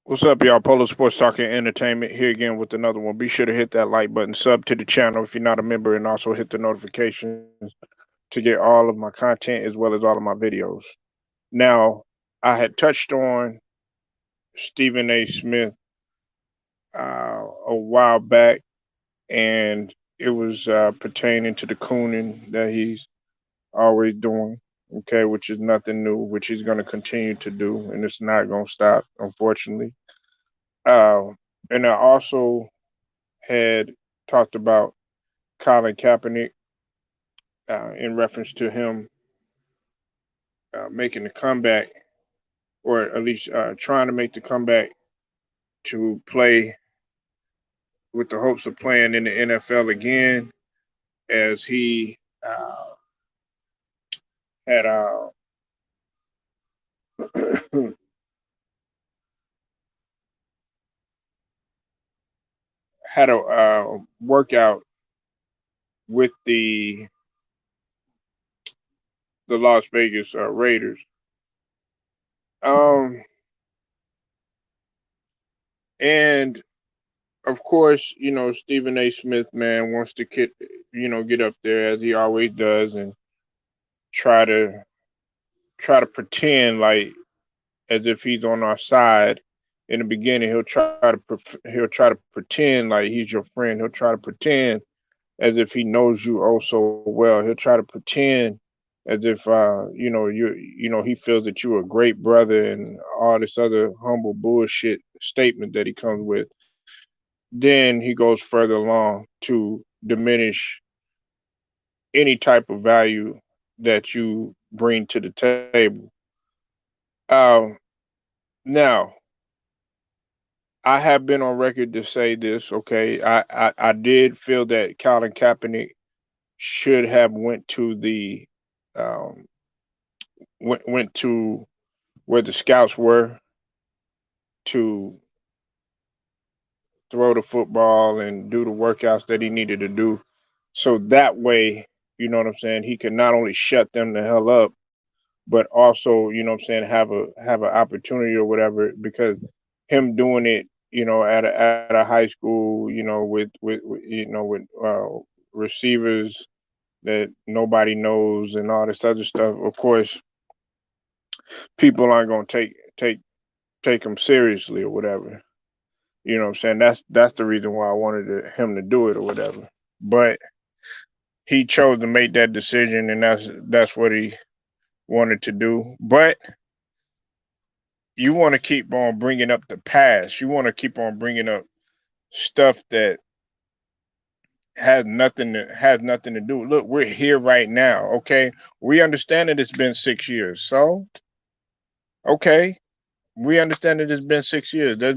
What's up, y'all? Polo Sports Talk and Entertainment here again with another one. Be sure to hit that like button, sub to the channel if you're not a member, and also hit the notifications to get all of my content as well as all of my videos. Now, I had touched on Stephen A. Smith a while back, and it was pertaining to the cooning that he's always doing, okay, which is nothing new, which he's going to continue to do, and it's not going to stop, unfortunately. Uh, and I also had talked about Colin Kaepernick in reference to him making the comeback, or at least trying to make the comeback to play with the hopes of playing in the NFL again, as he had had a workout with the Las Vegas Raiders. Um, and of course, Stephen A. Smith, man, wants to get up there as he always does and try to pretend like as if he's on our side. In the beginning, he'll try to pretend like he's your friend. He'll try to pretend as if he knows you oh so well. He'll try to pretend as if he feels that you're a great brother and all this other humble bullshit statement that he comes with. Then he goes further along to diminish any type of value that you bring to the table. Um, Now, I have been on record to say this. Okay, I did feel that Colin Kaepernick should have um, went to where the scouts were to throw the football and do the workouts that he needed to do. So that way, you know what I'm saying, he could not only shut them the hell up, but also, have an opportunity or whatever, because him doing it, at a high school, with receivers that nobody knows and all this other stuff. Of course, people aren't gonna take him seriously or whatever. You know what I'm saying? That's the reason why I wanted him to do it or whatever. But he chose to make that decision, and that's what he wanted to do. But you want to keep on bringing up the past. You want to keep on bringing up stuff that has nothing to do. Look, we're here right now. Okay, we understand that it's been 6 years. So okay, we understand that it's been 6 years. There's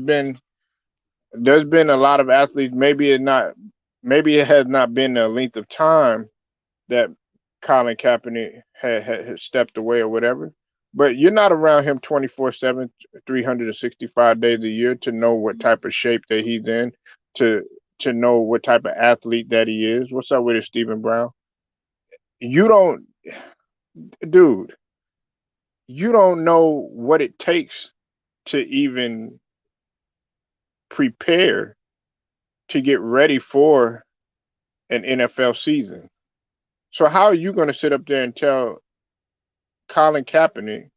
been a lot of athletes. Maybe it has not been the length of time that Colin Kaepernick had stepped away or whatever. But you're not around him 24/7, 365 days a year to know what type of shape that he's in, to to know what type of athlete that he is. What's up with it, Stephen Brown? You don't, dude. You don't know what it takes to even prepare to get ready for an NFL season. So how are you going to sit up there and tell Colin Kaepernick,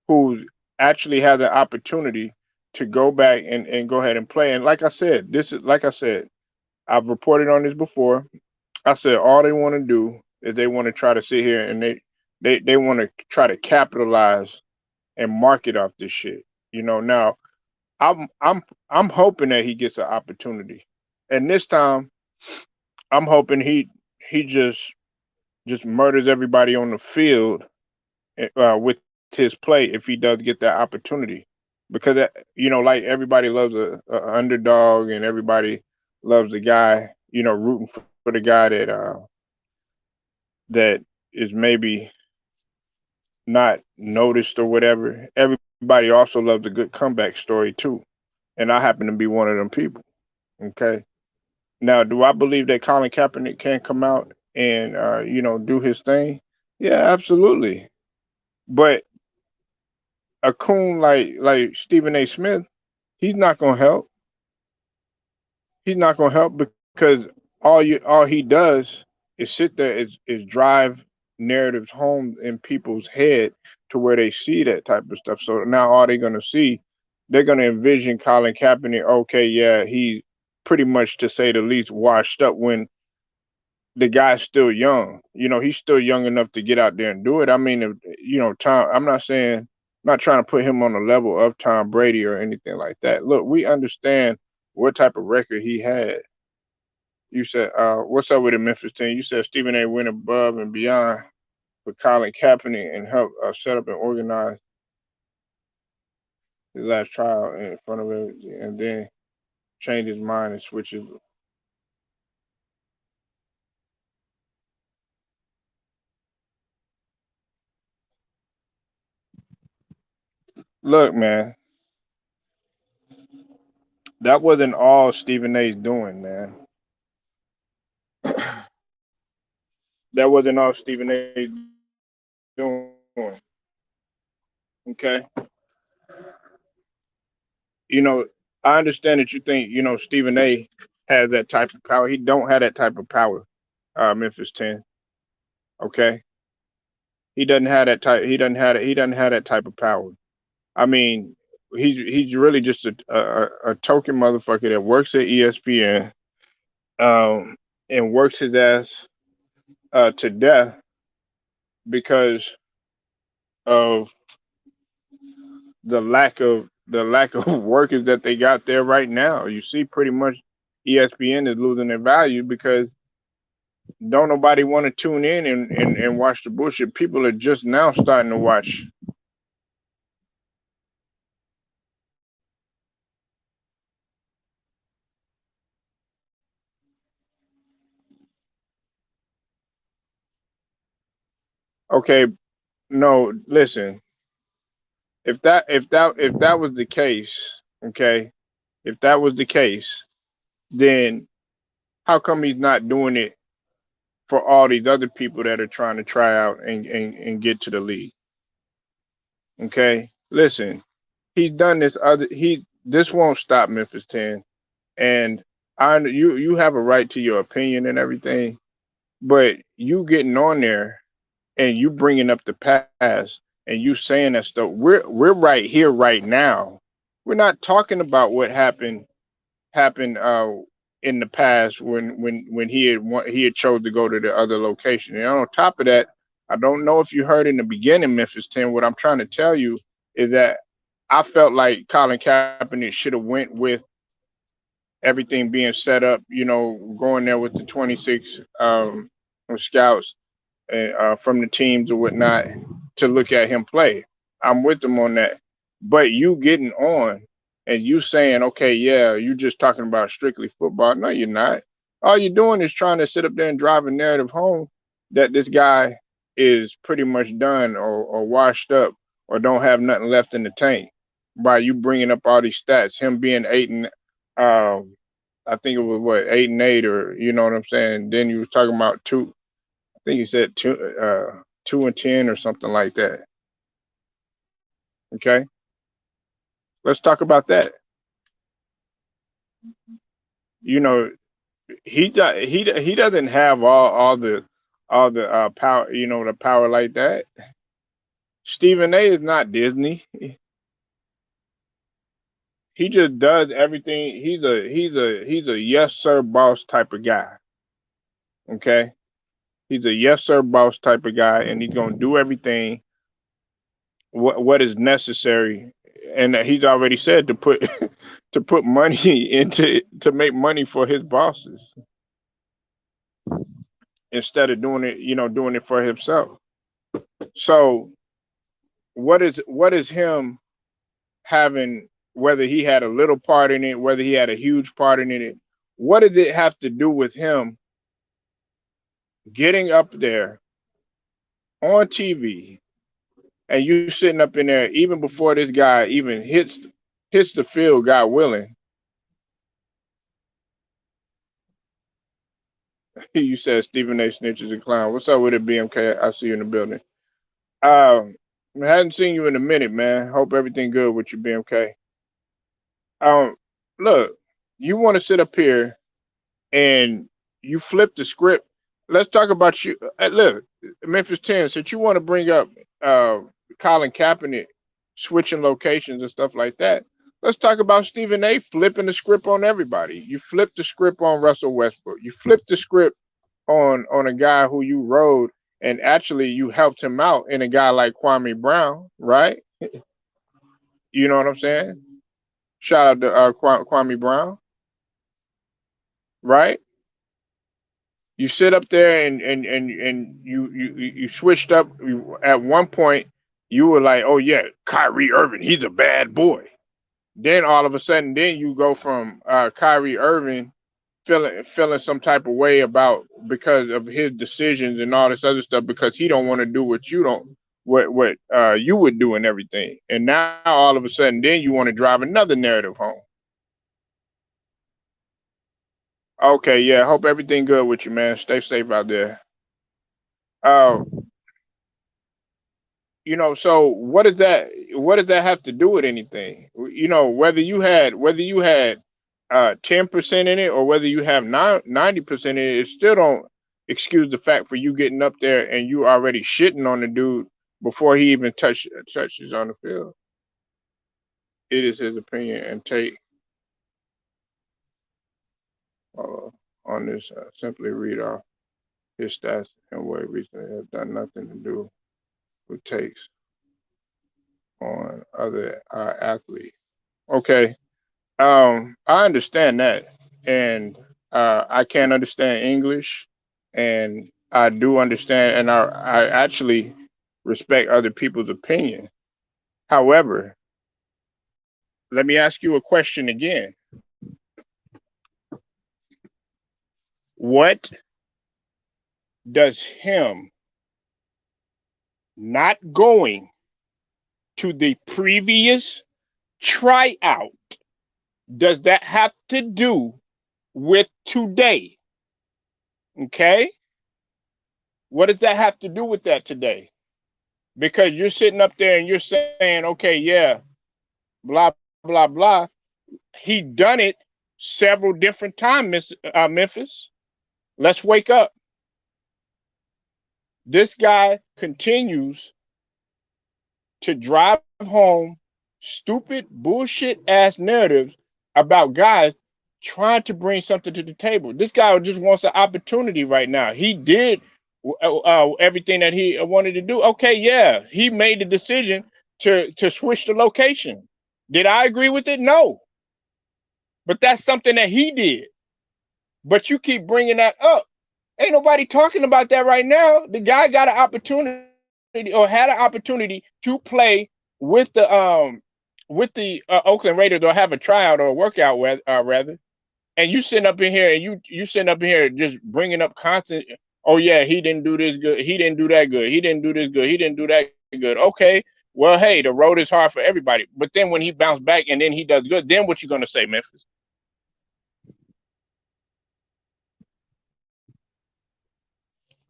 who actually has an opportunity to go back and go ahead and play? And like I said, I've reported on this before. I said all they want to do is they want to try to sit here and they want to try to capitalize and market off this shit. Now I'm hoping that he gets an opportunity. And this time I'm hoping he just murders everybody on the field with his play if he does get that opportunity. Because like everybody loves a underdog, and everybody loves the guy, rooting for the guy that is maybe not noticed or whatever. Everybody also loves a good comeback story too, and I happen to be one of them people. Okay. Now, do I believe that Colin Kaepernick can come out and do his thing? Yeah, absolutely. But a coon like Stephen A. Smith, he's not gonna help. He's not gonna help because all he does is sit there is drive narratives home in people's head to where they see that type of stuff. So now all they're gonna see, they're gonna envision Colin Kaepernick. Okay, yeah, he pretty much, to say the least, washed up when the guy's still young. He's still young enough to get out there and do it. I mean, Tom. I'm not saying, I'm not trying to put him on the level of Tom Brady or anything like that. Look, we understand what type of record he had. You said, what's up with the Memphis team? You said Stephen A. went above and beyond for Colin Kaepernick and helped set up and organize his last trial in front of him, and then change his mind and switch his. Look, man, that wasn't all Stephen A's doing, man. That wasn't all Stephen A. doing. Okay, you know, I understand that you think Stephen A. has that type of power. He don't have that type of power. Memphis 10. Okay, he doesn't have that type. He doesn't have it. He doesn't have that type of power. I mean, he's really just a token motherfucker that works at ESPN, um, and works his ass to death because of the lack of workers that they got there right now. You see, pretty much ESPN is losing their value because don't nobody want to tune in and watch the bullshit. People are just now starting to watch. Okay, no, listen. If that was the case, okay, if that was the case, then how come he's not doing it for all these other people that are trying to try out and get to the league? Okay, listen, he's done this other. This won't stop Memphis 10, and you have a right to your opinion and everything, but you getting on there and you bringing up the past and you saying that stuff. We're right here right now. We're not talking about what happened in the past when he had chose to go to the other location. And on top of that, I don't know if you heard in the beginning, Memphis 10. What I'm trying to tell you is that I felt like Colin Kaepernick should have went with everything being set up. Going there with the 26 scouts from the teams or whatnot to look at him play. I'm with them on that. But you getting on and you saying, okay, yeah, you just talking about strictly football. No, you're not. All you're doing is trying to sit up there and drive a narrative home that this guy is pretty much done or washed up or don't have nothing left in the tank by you bringing up all these stats. Him being I think it was what, 8-8, or you know what I'm saying. Then you was talking about two. I think you said 2-10 or something like that. Okay, let's talk about that. You know, he doesn't have all the power. The power like that. Stephen A. is not Disney. He just does everything. He's a yes sir boss type of guy. Okay, he's a yes sir boss type of guy, and he's gonna do everything what is necessary, and he's already said to put to put money into to make money for his bosses instead of doing it for himself. So what is him having, whether he had a little part in it, whether he had a huge part in it, what does it have to do with him getting up there on TV and you sitting up in there even before this guy even hits the field, God willing? You said Stephen A. Snitch is a clown. What's up with it, BMK? I see you in the building. Um, I hadn't seen you in a minute, man. Hope everything good with you, BMK. Um, look, you want to sit up here and you flip the script. Let's talk about you. Look, Memphis 10, since you want to bring up uh, Colin Kaepernick switching locations and stuff like that, let's talk about Stephen A. flipping the script on everybody. You flipped the script on Russell Westbrook. You flipped the script on a guy who you rode, and actually you helped him out in a guy like Kwame Brown, right? You know what I'm saying? Shout out to Kwame Brown, right? You sit up there and you switched up. At one point, you were like, "Oh yeah, Kyrie Irving, he's a bad boy." Then all of a sudden, then you go from Kyrie Irving feeling some type of way about because of his decisions and all this other stuff because he don't want to do what you don't what you would do and everything. And now all of a sudden, then you want to drive another narrative home. Okay, yeah. Hope everything good with you, man. Stay safe out there. Uh, so what does that have to do with anything? Whether you had 10% in it or whether you have 90% in it, it still don't excuse the fact for you getting up there and you already shitting on the dude before he even touches on the field. It is his opinion and take uh, on this. Simply read off his stats and what he recently has done nothing to do with takes on other athletes. Okay. I understand that, and I can't understand English, and I do understand, and I actually respect other people's opinion. However, let me ask you a question again. What does him not going to the previous tryout, does that have to do with today? Okay? What does that have to do with that today? Because you're sitting up there and you're saying, okay, yeah, blah, blah, blah. He done it several different times, Memphis. Let's wake up. This guy continues to drive home stupid, bullshit ass narratives about guys trying to bring something to the table. This guy just wants an opportunity right now. He did everything that he wanted to do. Okay, yeah, he made the decision to switch the location. Did I agree with it? No, but that's something that he did. But you keep bringing that up. Ain't nobody talking about that right now. The guy got an opportunity or had an opportunity to play with the Oakland Raiders or have a tryout or a workout rather. And you sitting up in here and you sitting up in here just bringing up constant. Oh yeah, he didn't do this good. He didn't do that good. He didn't do this good. He didn't do that good. Okay, well hey, the road is hard for everybody. But then when he bounced back and then he does good, then what you gonna say, Memphis?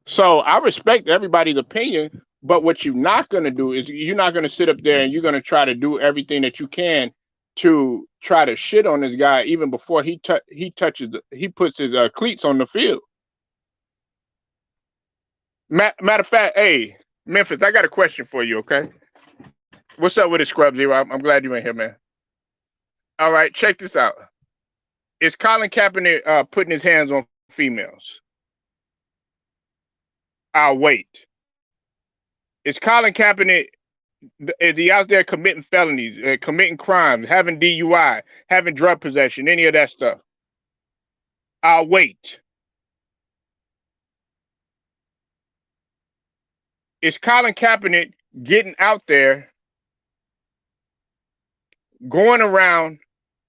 So I respect everybody's opinion, but what you're not going to do is you're not going to sit up there and you're going to try to do everything that you can to try to shit on this guy even before he puts his cleats on the field. Matter of fact, hey Memphis, I got a question for you. Okay, what's up with it, Scrub Zero? I'm glad you ain't here, man. All right, check this out. Is Colin Kaepernick putting his hands on females? I'll wait. Is Colin Kaepernick, is he out there committing felonies, committing crimes, having DUI, having drug possession, any of that stuff? I'll wait. Is Colin Kaepernick getting out there, going around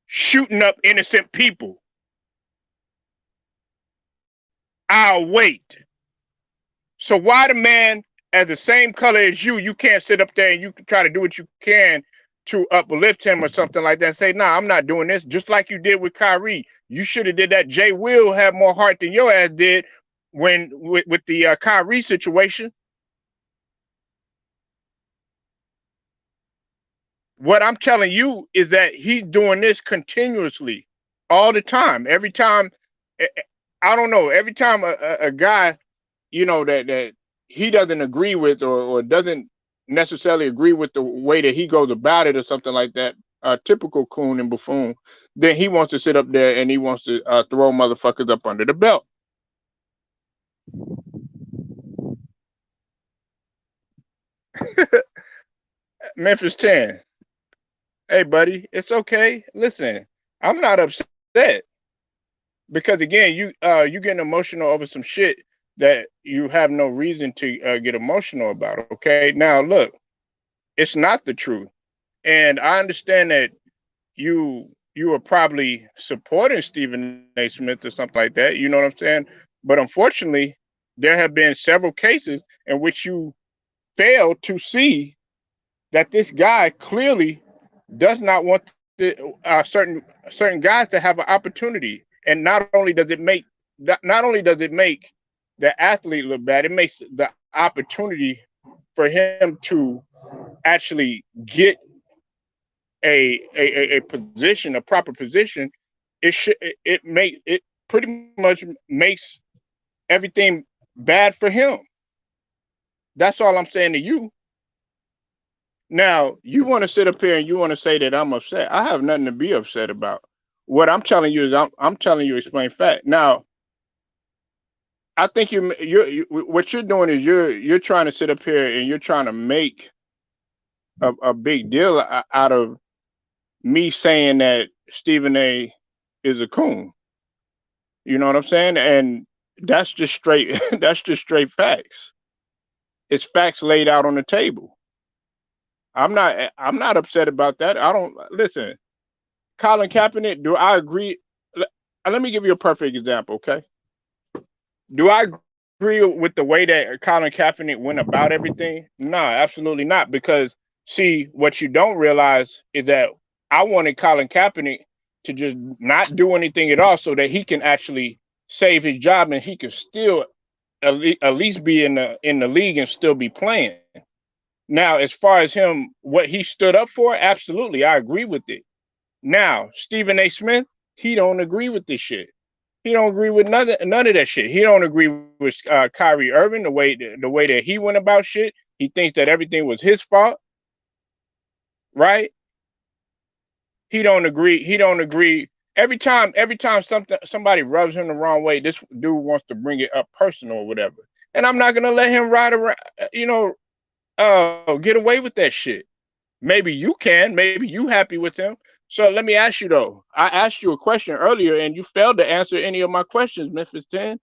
shooting up innocent people? I'll wait. So why the man as the same color as you can't sit up there and you can try to do what you can to uplift him or something like that and say, nah, I'm not doing this. Just like you did with Kyrie. You should have did that. Jay Will have more heart than your ass did when with the Kyrie situation. What I'm telling you is that he's doing this continuously, all the time. Every time, I don't know. Every time a guy, that he doesn't agree with, or doesn't necessarily agree with the way that he goes about it, or something like that, typical coon and buffoon, then he wants to sit up there and he wants to throw motherfuckers up under the belt. Memphis 10. Hey, buddy, it's okay. Listen, I'm not upset because again, you getting emotional over some shit that you have no reason to get emotional about. Okay, now look, it's not the truth, and I understand that you are probably supporting Stephen A. Smith or something like that. You know what I'm saying? But unfortunately, there have been several cases in which you fail to see that this guy clearly does not want the certain guys to have an opportunity. And not only does it make the athlete look bad, it makes the opportunity for him to actually get a position, a proper position. It pretty much makes everything bad for him. That's all I'm saying to you. Now, you want to sit up here and you want to say that I'm upset. I have nothing to be upset about. What I'm telling you is I'm telling you explain fact. Now, I think what you're doing is you're trying to sit up here and you're trying to make a big deal out of me saying that Stephen A is a coon. You know what I'm saying? And that's just straight that's just straight facts. It's facts laid out on the table. I'm not upset about that. I don't listen. Colin Kaepernick, do I agree? Let me give you a perfect example, okay? Do I agree with the way that Colin Kaepernick went about everything? No, absolutely not. Because see, what you don't realize is that I wanted Colin Kaepernick to just not do anything at all, so that he can actually save his job and he can still at least be in the league and still be playing. Now, as far as him, what he stood up for, absolutely, I agree with it. Now, Stephen A. Smith, he don't agree with this shit. He don't agree with none of that shit. He don't agree with Kyrie Irving, the way that he went about shit. He thinks that everything was his fault, right? He don't agree. He don't agree. Every time somebody rubs him the wrong way, this dude wants to bring it up personal or whatever. And I'm not gonna let him ride around, get away with that shit. Maybe you can. Maybe you happy with him. So let me ask you though. I asked you a question earlier, and you failed to answer any of my questions, Memphis 10.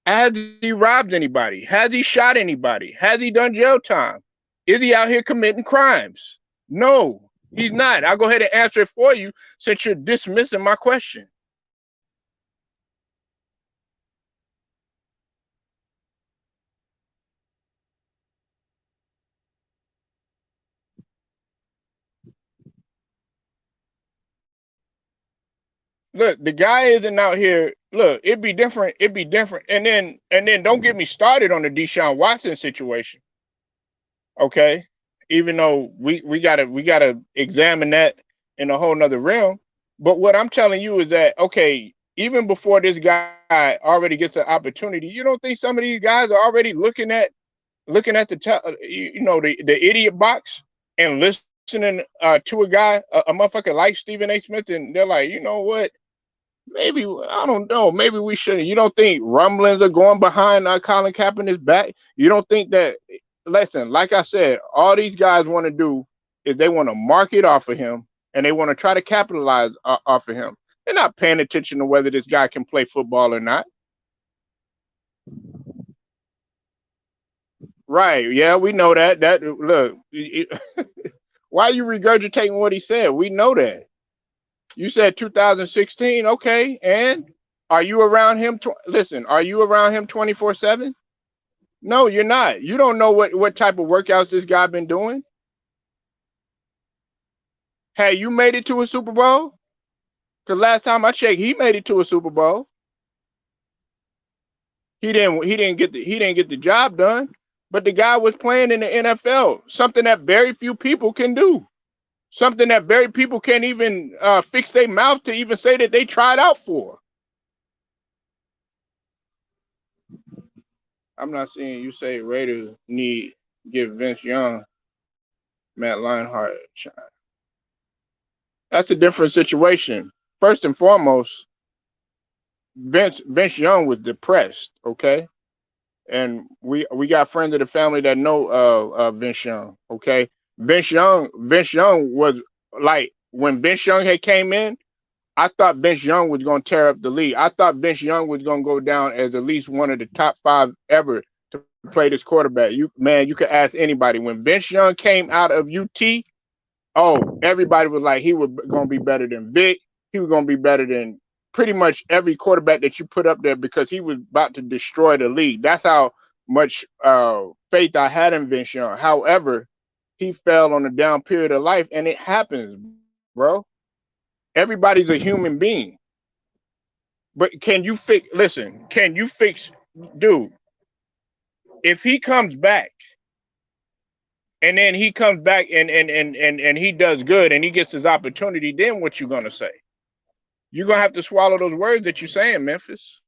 Has he robbed anybody? Has he shot anybody? Has he done jail time? Is he out here committing crimes? No, he's not. I'll go ahead and answer it for you since you're dismissing my question. Look, the guy isn't out here. Look, it'd be different. It'd be different. And then don't get me started on the Deshaun Watson situation. Okay. Even though we gotta examine that in a whole nother realm. But what I'm telling you is that okay, even before this guy already gets an opportunity, you don't think some of these guys are already looking at the idiot box and listening to a guy, a motherfucker like Stephen A. Smith, and they're like, you know what? Maybe I don't know. Maybe we shouldn't. You don't think rumblings are going behind Colin Kaepernick's back? You don't think that? Listen, like I said, all these guys want to do is they want to market off of him and they want to try to capitalize off of him. They're not paying attention to whether this guy can play football or not. Right? Yeah, we know that. That look, why are you regurgitating what he said? We know that. You said 2016, okay, and are you around him? Listen, are you around him 24/7? No, you're not. You don't know what type of workouts this guy been doing. Hey, you made it to a Super Bowl? Cause last time I checked, he made it to a Super Bowl. He didn't get the job done, but the guy was playing in the NFL, something that very few people can do. Something that very people can't even fix their mouth to even say that they tried out for. I'm not seeing you say Raiders need give Vince Young, Matt Leinart a chance. That's a different situation. First and foremost, Vince Young was depressed, okay? And we got friends of the family that know Vince Young, okay? Vince Young was like when Vince Young had came in, I thought Vince Young was going to tear up the league. I thought Vince Young was going to go down as at least one of the top 5 ever to play this quarterback. You could ask anybody when Vince Young came out of UT. Oh, everybody was like he was going to be better than Vic. He was going to be better than pretty much every quarterback that you put up there because he was about to destroy the league. That's how much faith I had in Vince Young. However, he fell on a down period of life, and it happens, bro. Everybody's a human being. But can you fix, listen, can you fix, dude, if he comes back and then he comes back and he does good and he gets his opportunity, then what you gonna say? You're gonna have to swallow those words that you're saying, Memphis.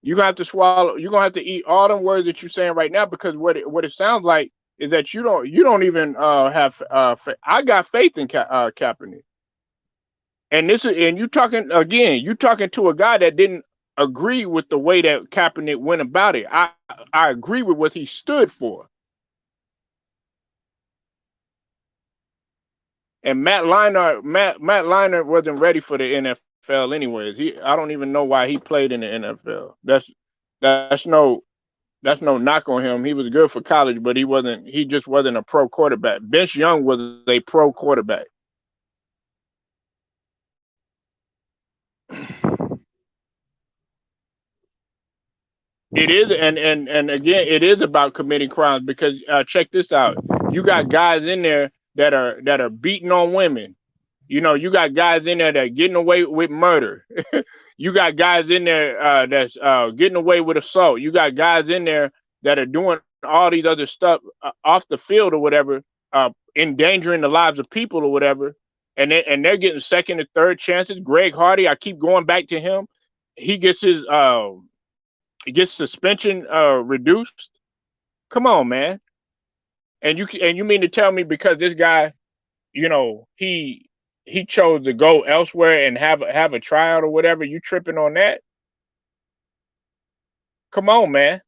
You're gonna have to swallow, you're gonna have to eat all them words that you're saying right now, because what it sounds like is that you don't even have I got faith in Kaepernick. And you talking again, you talking to a guy that didn't agree with the way that Kaepernick went about it. I agree with what he stood for. And Matt Leinart wasn't ready for the NFL anyways. I don't even know why he played in the NFL. That's no knock on him. He was good for college, but he just wasn't a pro quarterback. Vince Young was a pro quarterback. It is, and again, it is about committing crimes because check this out. You got guys in there that are beating on women. You got guys in there that are getting away with murder. You got guys in there that's getting away with assault. You got guys in there that are doing all these other stuff off the field or whatever, endangering the lives of people or whatever, and they're getting second and third chances. Greg Hardy, I keep going back to him. He gets suspension reduced. Come on, man. And you mean to tell me because this guy, he chose to go elsewhere and have a tryout or whatever, you tripping on that? Come on, man.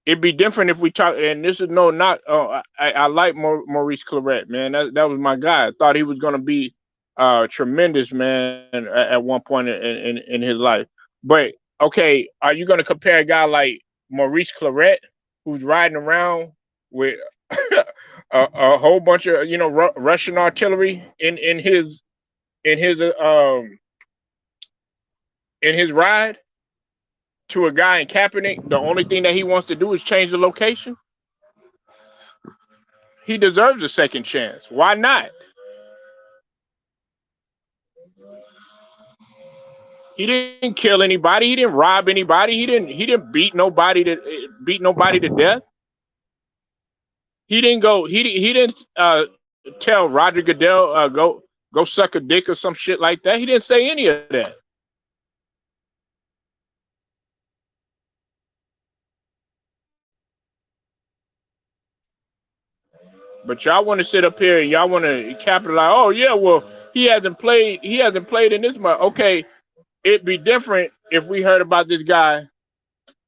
It'd be different if we talk, and this is no not. I like Maurice Clarett, man. That was my guy. I thought he was gonna be tremendous, man, at one point in his life. But okay, are you gonna compare a guy like Maurice Clarett, who's riding around with a whole bunch of Russian artillery in his in his ride, to a guy in Kaepernick? The only thing that he wants to do is change the location. He deserves a second chance. Why not? He didn't kill anybody. He didn't rob anybody. He didn't beat nobody to death. He didn't go. He didn't tell Roger Goodell go suck a dick or some shit like that. He didn't say any of that. But y'all want to sit up here and y'all want to capitalize. Oh yeah, well he hasn't played in this month. Okay, it'd be different if we heard about this guy.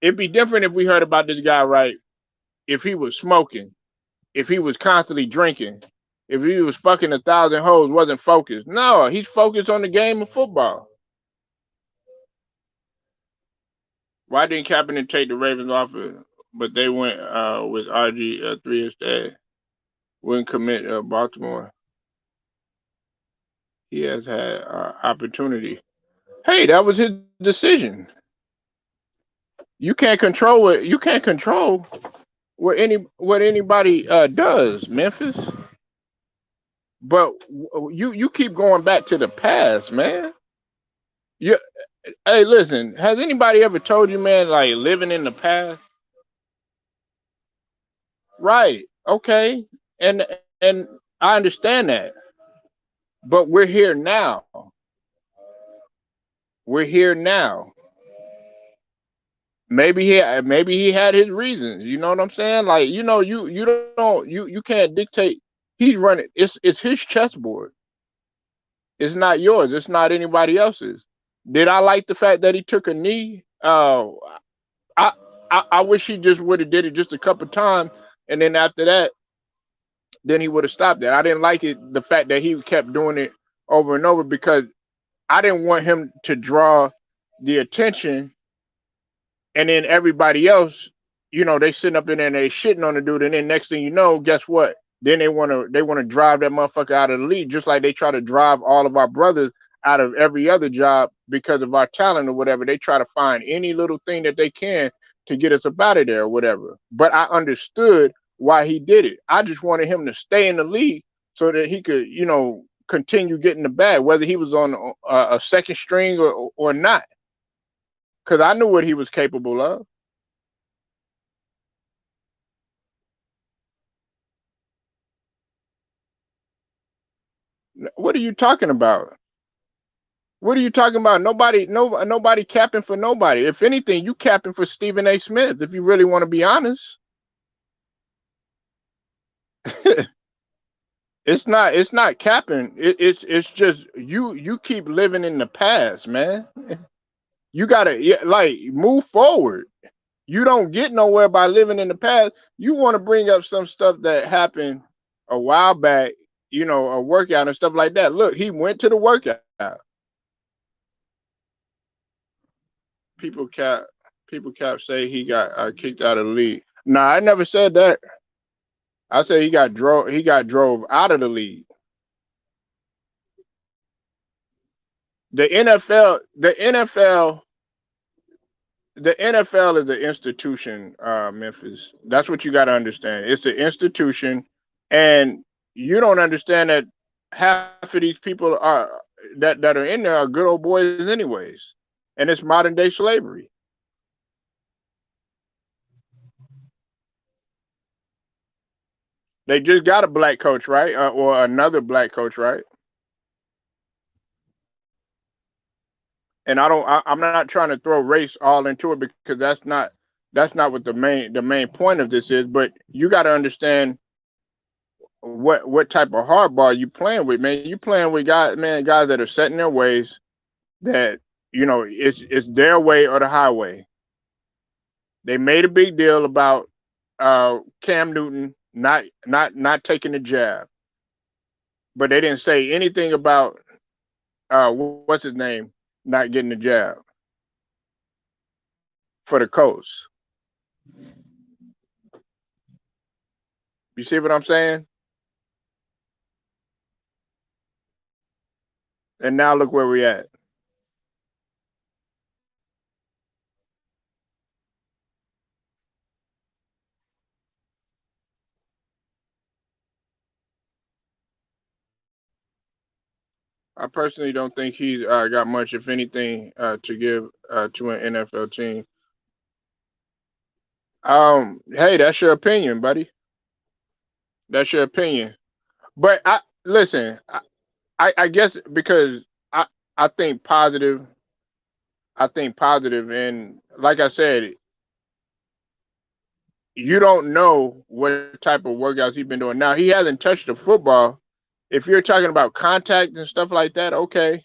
It'd be different if we heard about this guy, right? If he was smoking, if he was constantly drinking, if he was fucking 1,000 hoes, wasn't focused. No, he's focused on the game of football. Why didn't Kaepernick take the Ravens offer, but they went with RG3 instead? Wouldn't commit Baltimore. He has had opportunity. Hey, that was his decision. You can't control it. You can't control what anybody does, Memphis. But you keep going back to the past, man. Hey, listen. Has anybody ever told you, man, like living in the past? Right. Okay. And and I understand that, but we're here now. We're here now. Maybe he had his reasons. You know what I'm saying? Like, you don't you can't dictate. He's running. It's his chessboard. It's not yours. It's not anybody else's. Did I like the fact that he took a knee? I I wish he just would have did it just a couple times, and then after that, then he would have stopped it. I didn't like it the fact that he kept doing it over and over because I didn't want him to draw the attention, and then everybody else, they sitting up in there and they shitting on the dude, and then next thing you know, guess what? Then they wanna drive that motherfucker out of the league, just like they try to drive all of our brothers out of every other job because of our talent or whatever. They try to find any little thing that they can to get us up out of there or whatever. But I understood why he did it. I just wanted him to stay in the league so that he could, continue getting the bag, whether he was on a second string or not, because I knew what he was capable of. What are you talking about? What are you talking about? Nobody capping for nobody. If anything, you capping for Stephen A. Smith. If you really want to be honest, it's not capping. It's just you keep living in the past, man. You gotta, yeah, like, move forward. You don't get nowhere by living in the past. You want to bring up some stuff that happened a while back, a workout and stuff like that. Look, he went to the workout. People cap people cap say he got kicked out of the league. Nah, I never said that. I said he got drove out of the league. The NFL the NFL the NFL is an institution, Memphis. That's what you got to understand. It's an institution, and you don't understand that half of these people that are in there are good old boys anyways, and it's modern day slavery. They just got a black coach, right, or another black coach, right? And I'm not trying to throw race all into it because that's not what the main point of this is. But you got to understand what type of hardball you playing with, man. You playing with guys that are set in their ways, that it's their way or the highway. They made a big deal about Cam Newton not taking the jab, but they didn't say anything about what's his name not getting the jab for the Colts. You see what I'm saying? And now look where we at. I personally don't think he's got much, if anything, to give to an NFL team. Hey, that's your opinion, buddy. That's your opinion. But I listen. I guess because I I think positive. I think positive, and like I said, you don't know what type of workouts he's been doing. Now he hasn't touched the football. If you're talking about contact and stuff like that, okay.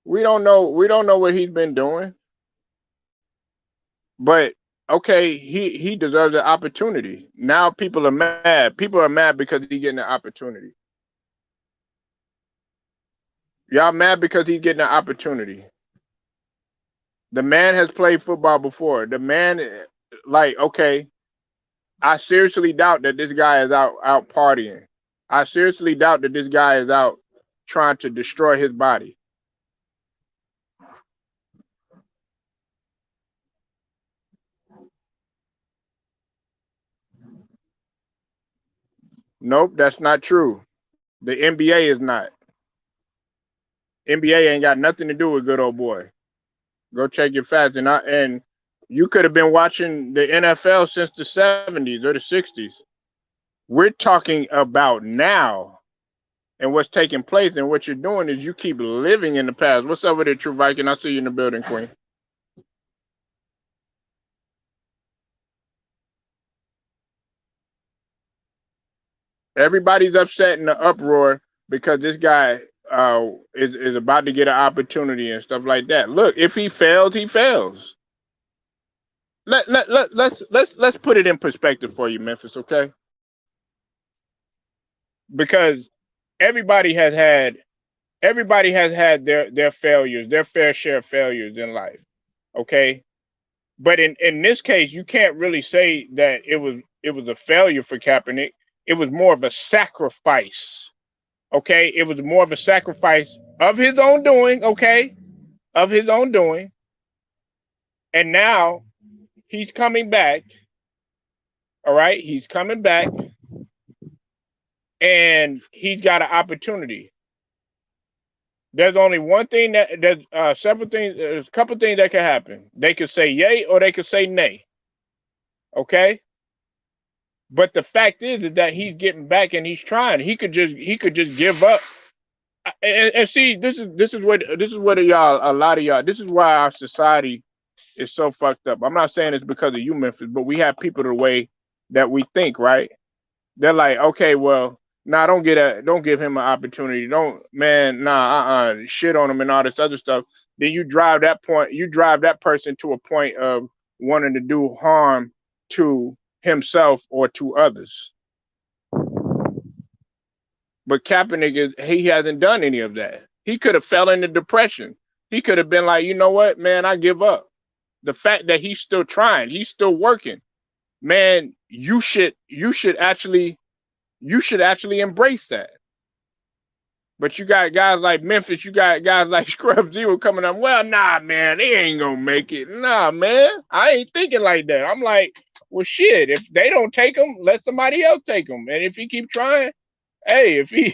We don't know. We don't know what he's been doing, but okay, he deserves an opportunity. Now people are mad. People are mad because he's getting an opportunity. Y'all mad because he's getting an opportunity. The man has played football before. The man, like, okay, I seriously doubt that this guy is out partying. I seriously doubt that this guy is out trying to destroy his body. Nope, that's not true. The NBA is not. NBA ain't got nothing to do with good old boy. Go check your facts, and you could have been watching the NFL since the 70s or the 60s. We're talking about now and what's taking place, and what you're doing is you keep living in the past. What's up with it, True Viking? I see you in the building, Queen. Everybody's upset in the uproar because this guy is about to get an opportunity and stuff like that. Look, if he fails, he fails. Let's put it in perspective for you, Memphis, okay? Because everybody has had their failures, their fair share of failures in life, okay? But in this case, you can't really say that it was a failure for Kaepernick. It was more of a sacrifice, okay? It was more of a sacrifice of his own doing, okay? Of his own doing. And now he's coming back, all right? He's coming back, and he's got an opportunity. There's only one thing there's several things, there's a couple things that can happen. They could say yay or they could say nay. Okay? But the fact is that he's getting back and he's trying. He could just give up. And see, this is what y'all, a lot of y'all, this is why our society is so fucked up. I'm not saying it's because of you, Memphis, but we have people the way that we think, right? They're like, okay, well, nah, don't give him an opportunity. Shit on him and all this other stuff. Then you drive that person to a point of wanting to do harm to himself or to others. But Kaepernick he hasn't done any of that. He could have fell into depression. He could have been like, you know what, man, I give up. The fact that he's still trying, he's still working, man, you should actually embrace that. But you got guys like Memphis, you got guys like Scrub Zero coming up. Well, nah, man, they ain't gonna make it. Nah, man, I ain't thinking like that. I'm like, well, shit. If they don't take him, let somebody else take him. And if he keep trying, hey, if he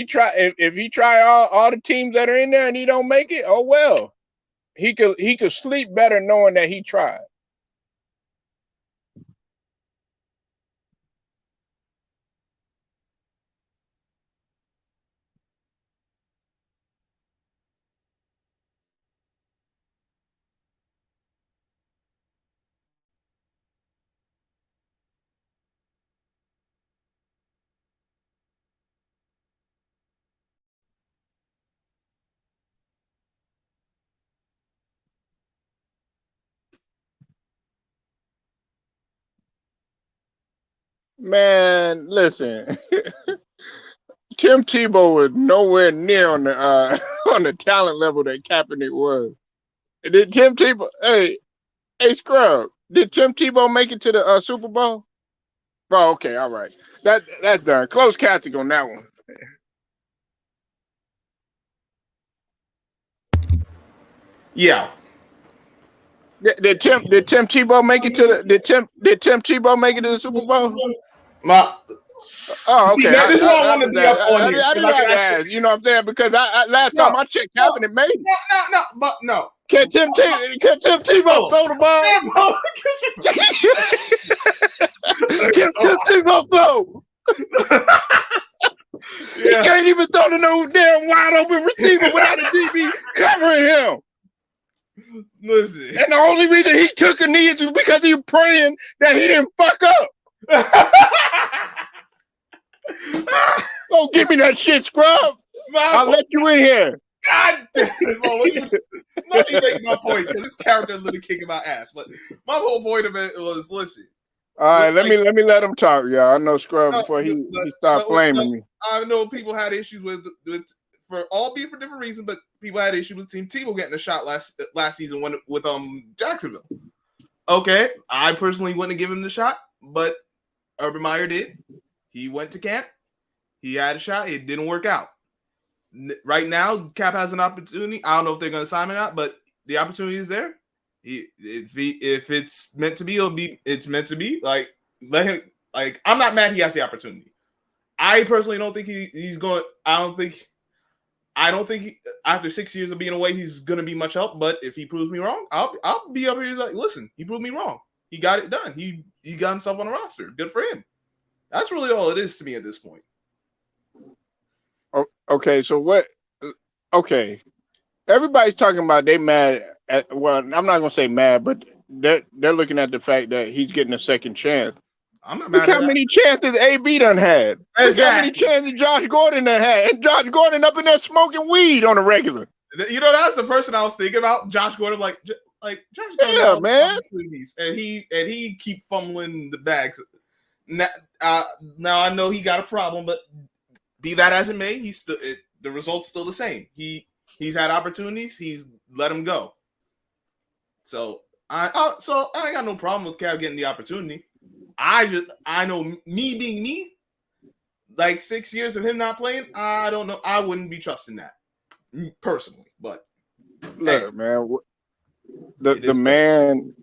try all the teams that are in there and he don't make it, oh well. He could sleep better knowing that he tried. Man, listen. Tim Tebow was nowhere near on the on the talent level that Kaepernick was. Did Tim Tebow? Hey, Scrub. Did Tim Tebow make it to the Super Bowl? Oh, okay, all right. That's done. Close casting on that one. Yeah. Did Tim Tebow make it to the did Tim Tebow make it to the Super Bowl? Oh, okay. See, this is why I want to be up on here. I didn't like to ask. You know what I'm saying? Because last time I checked, Kaepernick made it. No. Can Tim Tebow throw the ball? Can Tim Tebow throw? He can't even throw to no damn wide open receiver without a DB covering him. Listen. And the only reason he took a knee is because he was praying that he didn't fuck up. Don't give me that shit, Scrub. I'll let you in here. God damn it, let me make my point, because this character literally kicking my ass. But my whole point of it was, listen. All right, let me let him talk, y'all. I know Scrub before he start flaming me. I know people had issues with albeit for different reasons, but people had issues with Tim Tebow getting a shot last season with Jacksonville. Okay, I personally wouldn't give him the shot, but Urban Meyer did. He went to camp. He had a shot. It didn't work out. Right now, Cap has an opportunity. I don't know if they're going to sign him or not, but the opportunity is there. If it's meant to be, it's meant to be. Like, let him. Like, I'm not mad he has the opportunity. I personally don't think he's going. I don't think after 6 years of being away, he's going to be much help. But if he proves me wrong, I'll be up here like, listen, he proved me wrong. He got it done. He got himself on the roster. Good for him. That's really all it is to me at this point. Okay, so what? Okay, everybody's talking about they mad at. Well, I'm not gonna say mad, but they're looking at the fact that he's getting a second chance. I'm not Look mad at how that. many chances AB done had. Look how many Exactly. chances Josh Gordon done had, and Josh Gordon up in there smoking weed on a regular. You know, that's the person I was thinking about. Josh Gordon, like Josh Gordon Yeah, all the man. opportunities, and he keep fumbling the bags. Now, now I know he got a problem, but be that as it may, he's still the result's still the same. He's had opportunities, he's let him go. So I ain't got no problem with Cal getting the opportunity. I know me being me, like 6 years of him not playing, I don't know. I wouldn't be trusting that personally, but Look, hey, man. The man.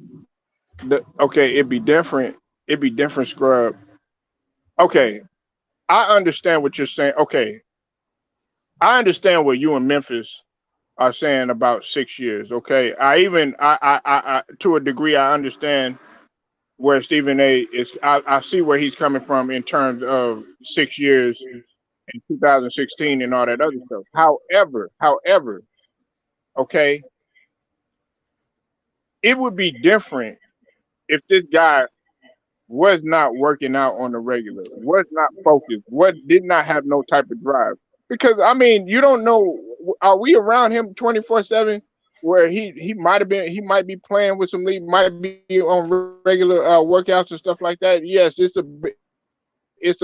Okay, it'd be different. It'd be different, scrub. Okay, I understand what you're saying. Okay, I understand what you and Memphis are saying about 6 years. Okay, I to a degree I understand where Stephen A is. I see where he's coming from in terms of 6 years in 2016 and all that other stuff. However, okay, it would be different if this guy was not working out on the regular, was not focused, what did not have no type of drive. Because I mean, you don't know. Are we around him 24/7? Where he might be playing with some league, might be on regular workouts and stuff like that. Yes, it's a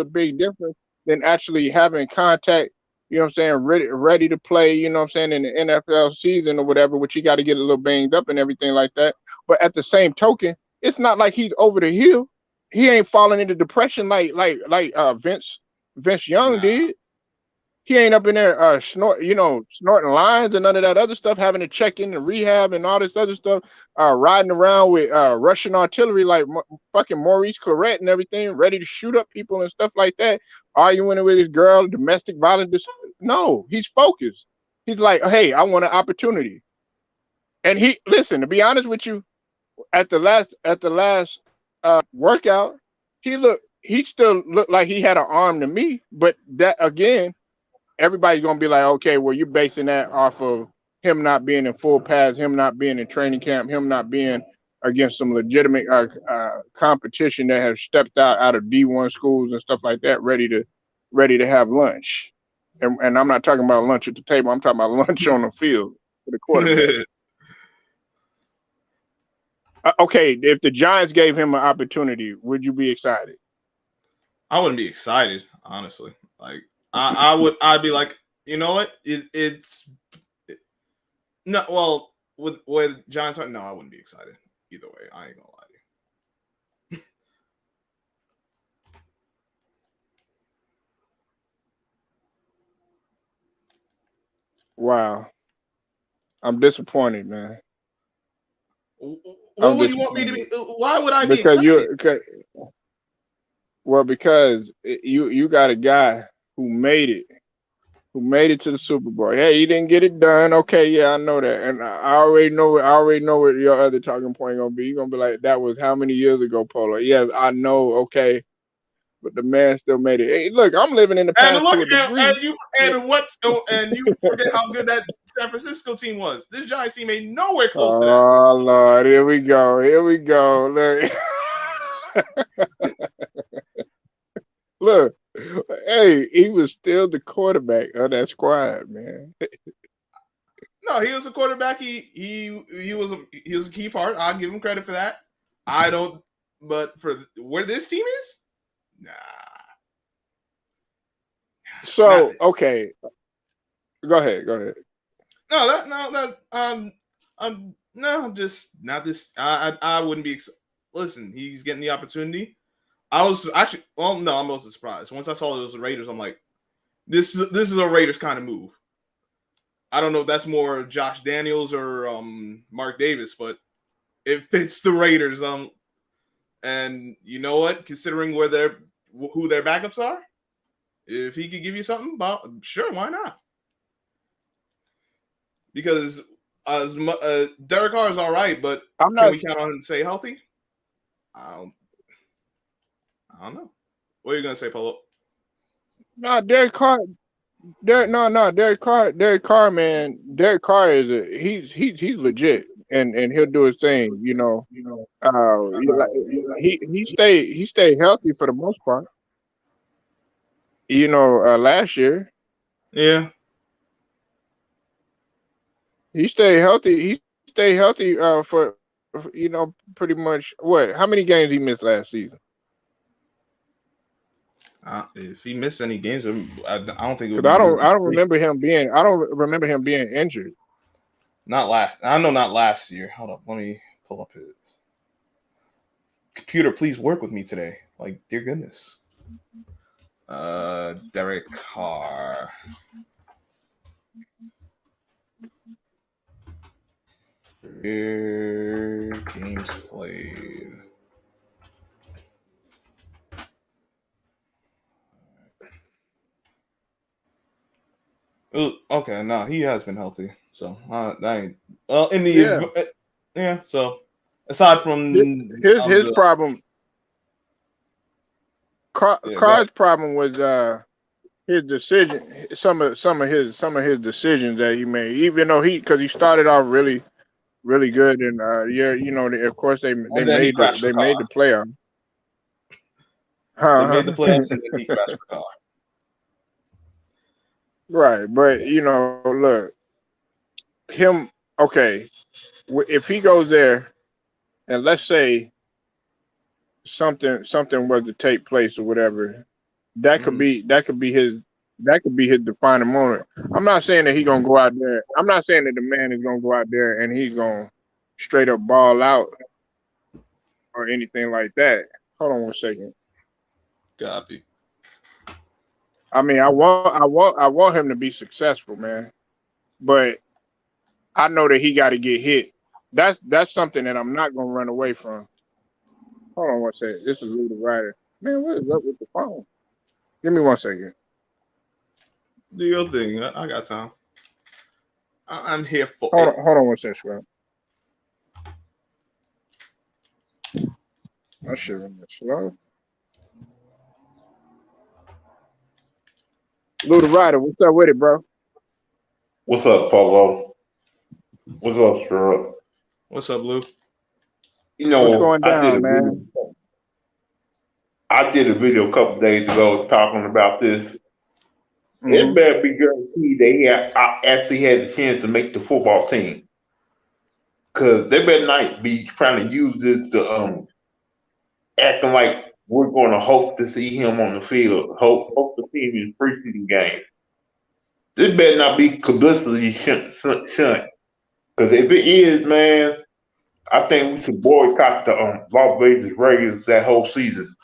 big difference than actually having contact. You know what I'm saying? Ready to play. You know what I'm saying, in the NFL season or whatever. Which you got to get a little banged up and everything like that. But at the same token, it's not like he's over the hill. He ain't falling into depression like Vince Young nah. did. He ain't up in there snorting lines and none of that other stuff, having to check in and rehab and all this other stuff, riding around with Russian artillery like fucking Maurice Claret and everything, ready to shoot up people and stuff like that, arguing with his girl, domestic violence. No, he's focused. He's like, hey, I want an opportunity. And listen, to be honest with you, at the last workout, he still looked like he had an arm to me, but that again, everybody's gonna be like, okay, well, you're basing that off of him not being in full pads, him not being in training camp, him not being against some legitimate competition that has stepped out of D1 schools and stuff like that, ready to have lunch. And I'm not talking about lunch at the table. I'm talking about lunch on the field for the quarterback. Okay, if the Giants gave him an opportunity, would you be excited? I wouldn't be excited, honestly. Like I'd be like, you know what? No, well, with Giants, no, I wouldn't be excited either way. I ain't gonna lie to you. Wow, I'm disappointed, man. What I'm would you want me to be? disappointed Why would I be because excited? because you got a guy who made it to the Super Bowl. Hey, he didn't get it done. Okay, yeah, I know that, and I already know. I already know what your other talking point gonna be. You're gonna be like, "That was how many years ago, Polo?" Yes, I know. Okay, but the man still made it. Hey, look, I'm living in the And past look, to a degree. and you forget how good that San Francisco team was. This Giants team ain't nowhere close to that. Oh Lord, here we go. Here we go. Look. Look, hey, he was still the quarterback of that squad, man. No, he was a quarterback. He was a key part. I'll give him credit for that. I don't, but for where this team is, nah. So, okay, go ahead. No, just not this. I wouldn't be. Listen, he's getting the opportunity. I was actually, well, no, I'm also surprised. Once I saw it was the Raiders, I'm like, this is a Raiders kind of move. I don't know if that's more Josh Daniels or Mark Davis, but it fits the Raiders. And you know what? Considering who their backups are, if he could give you something, sure, why not? Because Derek Carr is all right, but can we count on him to stay healthy? I don't know. What are you gonna say, Polo? No, Derek Carr. Derek Carr, man. Derek Carr he's legit, and he'll do his thing. He stayed healthy for the most part. Last year Yeah. he stayed healthy. He stayed healthy for pretty much what? How many games he missed last season? If he missed any games, I don't think it would Because be. I don't remember him being injured. I know not last year. Hold up, let me pull up his computer. Please work with me today. Like, dear goodness. Derek Carr. Games played. Okay, no, he has been healthy. So that ain't in the yeah. So aside from his problem, Carr's problem was his decision. Some of his decisions that he made, even though because he started off really good, and of course they made the playoff. They made the playoffs and then he crashed the car. Right, but look, him. Okay, if he goes there, and let's say something was to take place or whatever, that could be his defining moment. I'm not saying that he's gonna go out there. I'm not saying that the man is gonna go out there and he's gonna straight up ball out or anything like that. Hold on one second. Copy. I mean, I want him to be successful, man. But I know that he got to get hit. That's something that I'm not gonna run away from. Hold on one second. This is Lou the Rider. Man, what is up with the phone? Give me 1 second. Do your thing. I got time. I'm here for it. Hold on 1 second, bro. I should run this slow. Lou the Rider, what's up with it, bro? What's up, Polo? What's up, Stroh? What's up, Lou? What's going down, man? I did a video a couple days ago talking about this. Mm-hmm. It better be guaranteed they actually had the chance to make the football team, because they better not be trying to use this to acting like we're going to hope to see him on the field, hope to see him in preseason games. This better not be publicity shunt. Because if it is, man, I think we should boycott the Las Vegas Raiders that whole season.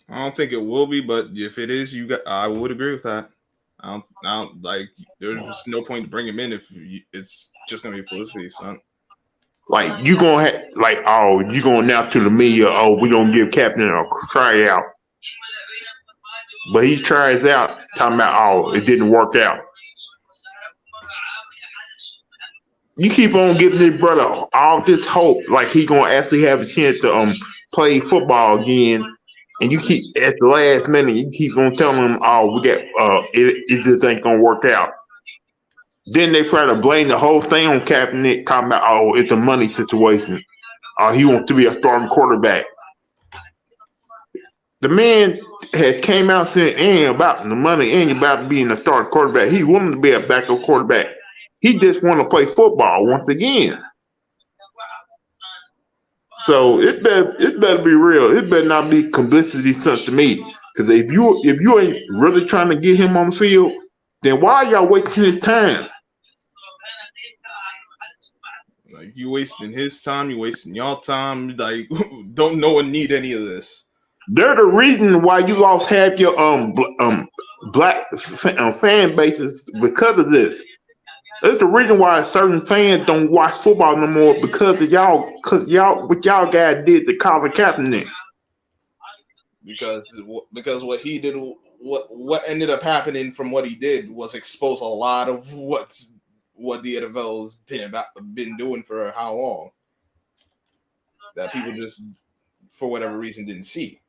I don't think it will be, but if it is, I would agree with that. I don't like. There's no point to bring him in if it's just gonna be publicity, son. Like you gonna you gonna announce to the media, we gonna give Captain a tryout, but he tries out talking about, it didn't work out. You keep on giving this brother all this hope, like he gonna actually have a chance to play football again. And you keep at the last minute, you keep on telling them, we got it just ain't gonna work out. Then they try to blame the whole thing on Kaepernick, talking about, it's a money situation. He wants to be a starting quarterback. The man had came out saying ain't about the money, ain't about being a starting quarterback. He wanted to be a backup quarterback. He just want to play football once again. So it better be real. It better not be publicity stunt to me. Because if you ain't really trying to get him on the field, then why are y'all wasting his time? Like, you wasting his time, you wasting y'all time. Like, don't no one need any of this. They're the reason why you lost half your black fan bases because of this. That's the reason why certain fans don't watch football no more, because of y'all. Because what y'all guys did to Colin Kaepernick. Because what he did, what ended up happening from what he did was expose a lot of what the NFL's been doing for how long, that people just for whatever reason didn't see.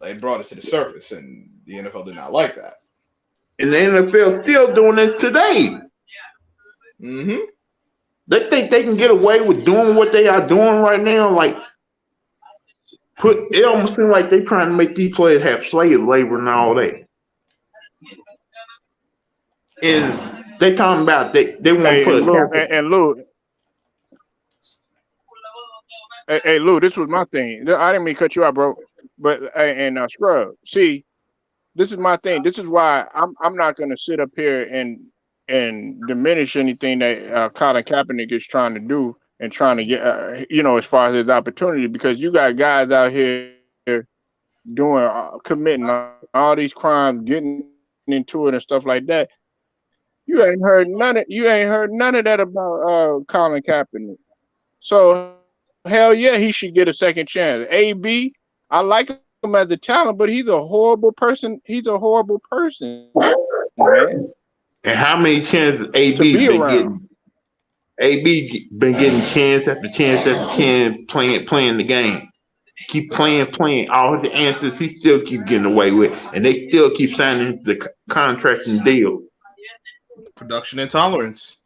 They brought it to the surface, and the NFL did not like that. And the NFL still doing it today. Mm-hmm. They think they can get away with doing what they are doing right now. Like, it almost seems like they're trying to make these players have slave labor and all that. And they talking about they want to put Lou, Hey, Lou, this was my thing. I didn't mean to cut you out, bro. But and Scrub, see, this is my thing. This is why I'm not gonna sit up here and diminish anything that Colin Kaepernick is trying to do and trying to get, as far as his opportunity, because you got guys out here doing committing all these crimes, getting into it and stuff like that. You ain't heard none of that about Colin Kaepernick. So hell yeah, he should get a second chance. AB, I like him as a talent, but he's a horrible person. He's a horrible person, man. And how many chances AB been getting? AB been getting chance after chance after chance playing the game. Keep playing all the answers. He still keep getting away with, and they still keep signing the contract and deal. Production intolerance.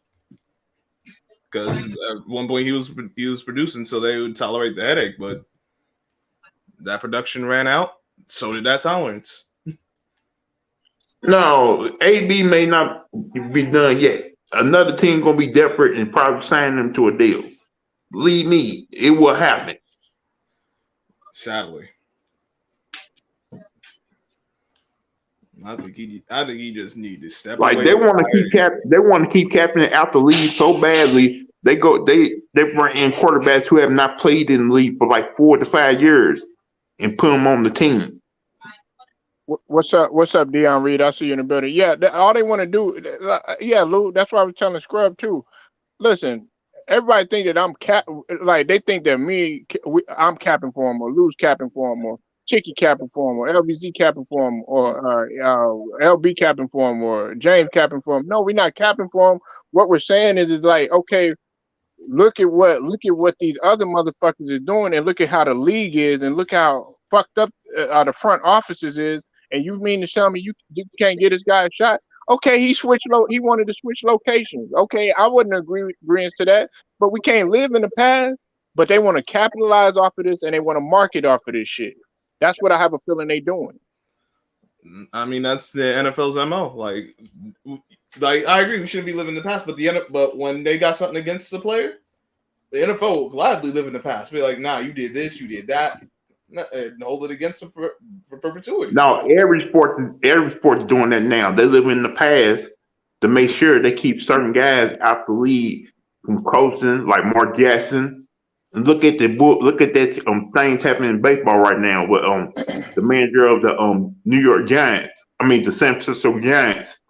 Because at one point he was producing, so they would tolerate the headache, but that production ran out. So did that tolerance. No, AB may not be done yet. Another team gonna be desperate and probably sign them to a deal. Believe me, it will happen. Sadly, I think he just need to step like away. They want to keep Kaepernick out the league so badly. They bring in quarterbacks who have not played in the league for like 4 to 5 years and put them on the team. What's up, Deion Reed? I see you in the building. Yeah, all they want to do, yeah, Lou. That's why I was telling Scrub too. Listen, everybody think that I'm like they think that I'm capping for him, or Lou's capping for him, or Chicky capping for him, or LBZ capping for him, or LB capping for him, or James capping for him. No, we're not capping for him. What we're saying is like, okay, look at what these other motherfuckers are doing, and look at how the league is, and look how fucked up the front offices is. And you mean to tell me you can't get this guy a shot? Okay, he wanted to switch locations. Okay, I wouldn't agree to that, but we can't live in the past. But they want to capitalize off of this, and they want to market off of this shit. That's what I have a feeling they doing. I mean, that's the NFL's MO. Like I agree, we shouldn't be living in the past, but when they got something against the player, the NFL will gladly live in the past. Be like, nah, you did this, you did that, and hold it against them for perpetuity. Now, every sport is doing that now. They live in the past to make sure they keep certain guys out the league from coaching, like Mark Jackson. And look at that things happening in baseball right now with the manager of the New York Giants. I mean the San Francisco Giants.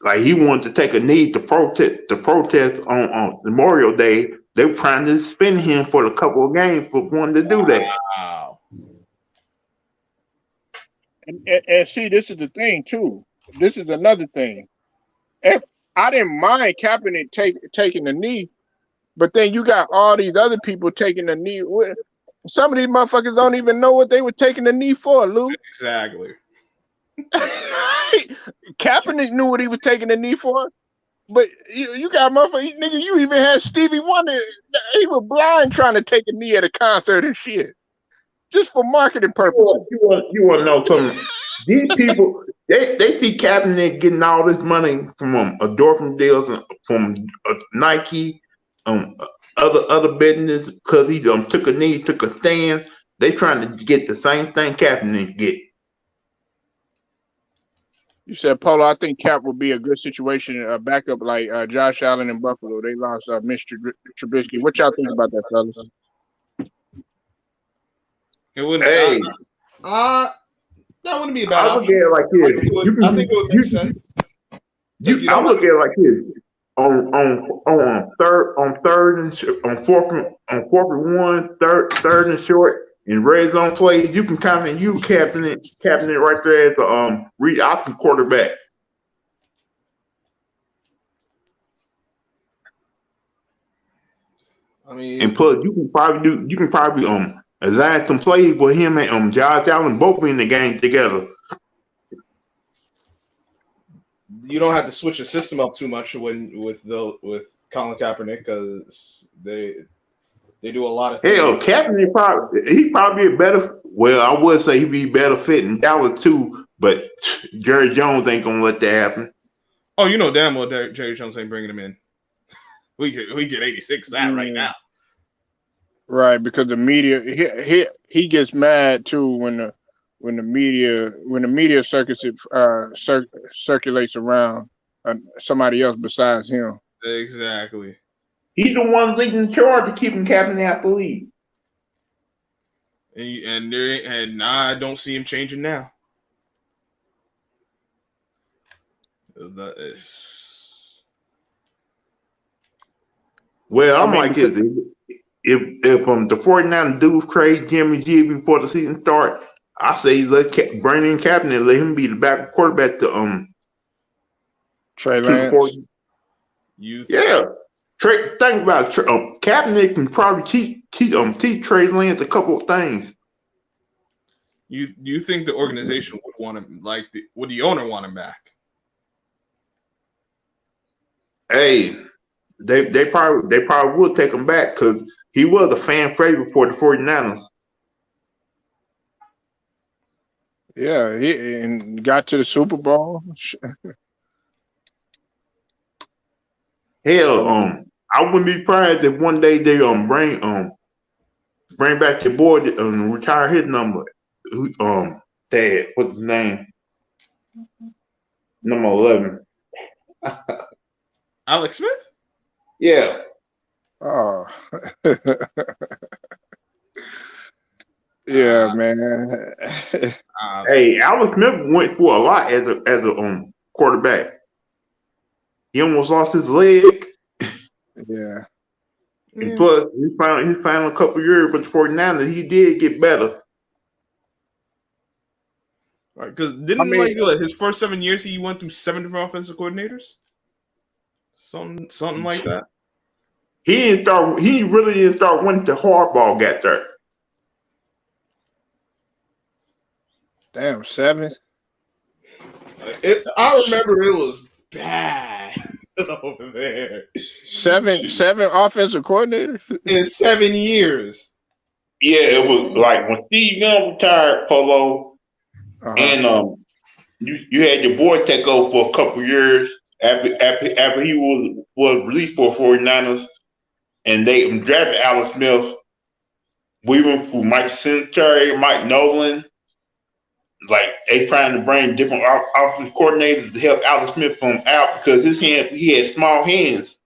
Like he wanted to take a knee to protest on Memorial Day. They were trying to suspend him for a couple of games for wanting to do that. Wow. And see, this is the thing too. This is another thing. If I didn't mind Kaepernick taking the knee, but then you got all these other people taking the knee. Some of these motherfuckers don't even know what they were taking the knee for, Lou. Exactly. Kaepernick knew what he was taking the knee for, but you got motherfuckers, nigga. You even had Stevie Wonder. He was blind trying to take a knee at a concert and shit, just for marketing purposes. You want to know something? These people, they see Kaepernick getting all this money from endorphin deals from Nike, other business because he took a knee, took a stand. They trying to get the same thing Kaepernick get. You said, Polo, I think Cap would be a good situation, backup like Josh Allen in Buffalo. They lost Mr. Trubisky. What y'all think about that, fellas? It wouldn't. Hey, that wouldn't be a bad I look at it like this. I think it would make sense. I look at it like this. On fourth and one, third and short, in red zone plays, you can count in Kaepernick right there as a read option quarterback. I mean, and plus you can probably As I had some plays with him and Josh Allen both in the game together. You don't have to switch the system up too much with Colin Kaepernick because they do a lot of things. Hell, Kaepernick probably a better. Well, I would say he'd be better fit in Dallas too, but Jerry Jones ain't gonna let that happen. Oh, you know damn well Jerry Jones ain't bringing him in. We get 86 that right now. Right, because the media he gets mad too when the media circulates around somebody else besides him. Exactly. He's the one leading the charge to keeping Kaepernick out the league. And I don't see him changing now. Well, I'm like this. If the 49ers do trade Jimmy G before the season start, I say let Brandon Kaepernick, let him be the back quarterback to Trey Lance. Yeah. Think about it. Kaepernick can probably teach Trey Lance a couple of things. You think the organization would want him, would the owner want him back? Hey, they probably would take him back because he was a fan favorite for the 49ers. Yeah, he got to the Super Bowl. Hell, I wouldn't be surprised if one day they bring back your boy and retire his number. Dad, what's his name? Number 11. Alex Smith? Yeah. Oh. Yeah, man. Hey, Alex Smith went for a lot as a quarterback. He almost lost his leg. Yeah. And plus, he found a couple years with the 49ers. He did get better. Right, because his first 7 years he went through 7 different offensive coordinators? Something like that. He really didn't start when the Harbaugh got there. Damn, 7. I remember it was bad over there. 7 offensive coordinators in 7 years. Yeah, it was like when Steve Young retired, Polo, and you had your boy take over for a couple years after he was released for 49ers, and they drafted Alex Smith. We went through Mike Singletary, Mike Nolan. Like they trying to bring different offensive coordinators to help Alex Smith from out because he had small hands.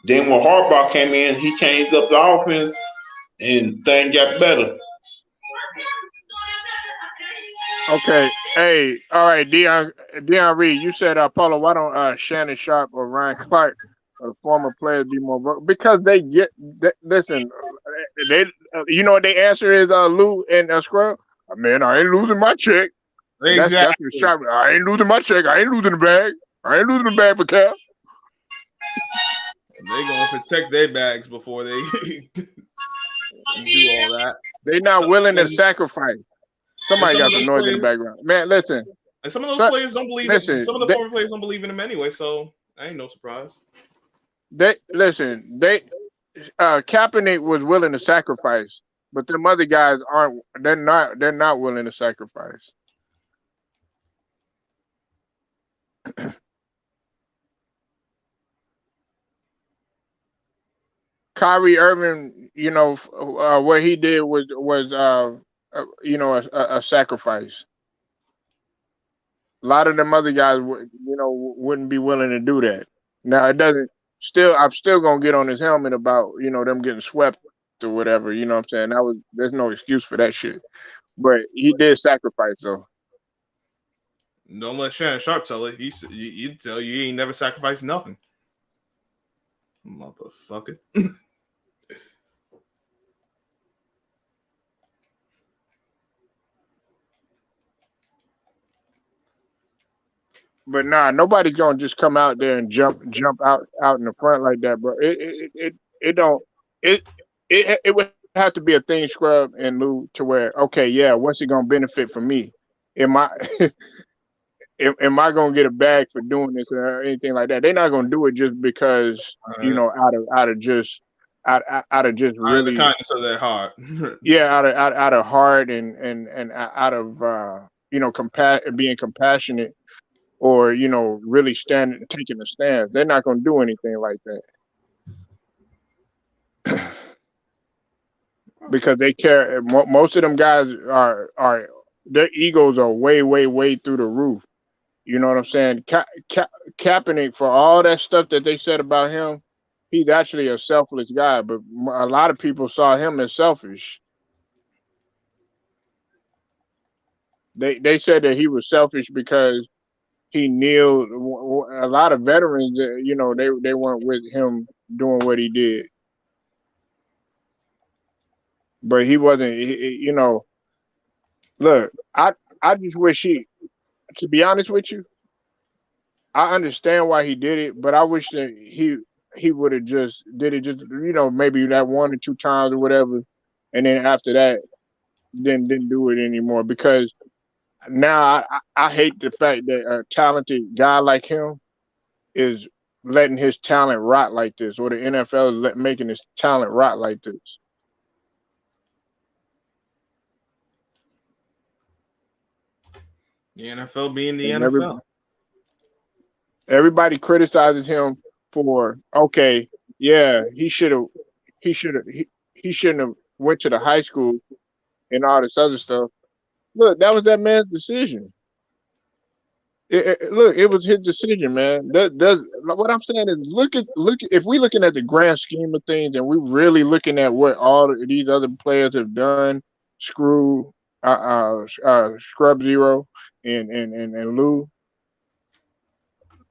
Then when Harbaugh came in, he changed up the offense and things got better. Okay. Hey, all right, Dion Reed, you said Paulo, why don't Shannon Sharp or Ryan Clark or former players be more vocal? Because they listen, you know what their answer is, Lou and Scrub? Man, I ain't losing my check. Exactly. That's the Sharp. I ain't losing my check. I ain't losing the bag. I ain't losing the bag for Cal. They gonna protect their bags before they do all that. They not willing to sacrifice. Somebody got some noise in the background. Man, listen. And some of those players don't believe in some of the former players don't believe in him anyway, so I ain't no surprise. Kaepernick was willing to sacrifice, but them other guys aren't. They're not willing to sacrifice. Kyrie Irving, what he did was a sacrifice. A lot of them other guys, wouldn't be willing to do that. Now it doesn't. I'm still gonna get on his helmet about them getting swept or whatever. You know what I'm saying? There's no excuse for that shit. But he did sacrifice though. Don't let Shannon Sharp tell it. He tell you he ain't never sacrificed nothing. Motherfucker. But nah, nobody's gonna just come out there and jump out in the front like that, bro. It don't. it would have to be a thing, Scrub and Lou, to where okay, yeah, what's it gonna benefit for me? Am I am I gonna get a bag for doing this or anything like that? They're not gonna do it just because out of just Out of the really kindness of their heart. out of heart and out of being compassionate or really taking a stand. They're not gonna do anything like that because they care. Most of them guys are their egos are way through the roof. You know what I'm saying? Kaepernick, for all that stuff that they said about him, he's actually a selfless guy. But a lot of people saw him as selfish. They said that he was selfish because he kneeled. A lot of veterans, they weren't with him doing what he did. But he wasn't. Look, I just wish to be honest with you, I understand why he did it, but I wish that he would have just did it just maybe that 1 or 2 times or whatever, and then after that, then didn't do it anymore. Because now I hate the fact that a talented guy like him is letting his talent rot like this, or the NFL is making his talent rot like this. The NFL being the And NFL. Everybody criticizes him for okay, yeah, he shouldn't have went to the high school and all this other stuff. Look, that was that man's decision. Look, it was his decision, man. What I'm saying is, look if we're looking at the grand scheme of things, and we're really looking at what all of these other players have done, Screw, Scrub Zero, and Lou.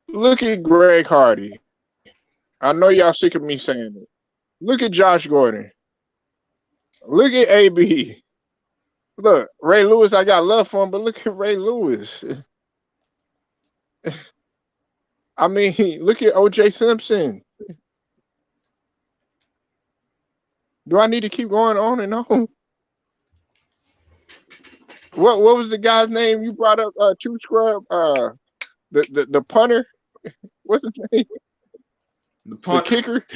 Look at Greg Hardy. I know y'all sick of me saying it. Look at Josh Gordon. Look at AB. Look, Ray Lewis, I got love for him, but look at Ray Lewis. I mean, look at OJ Simpson. Do I need to keep going on and on? What was the guy's name you brought up? Two Scrub, the punter. What's his name? The kicker.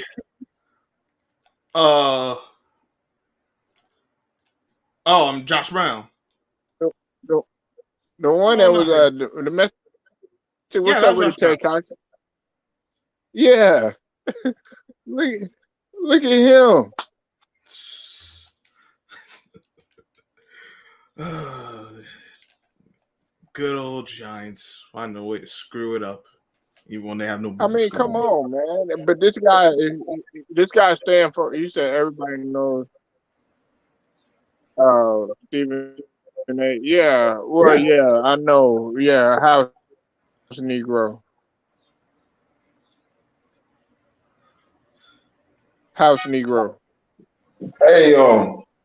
I'm Josh Brown. The one that was the message. What's up with Ted Cox? Yeah. look at him. Good old Giants find a way to screw it up, even when they have no business. I mean, come on, man. But this guy stand for. You said everybody knows. Stephen A. Yeah. Well, yeah, I know. Yeah, House Negro. House Negro. Hey,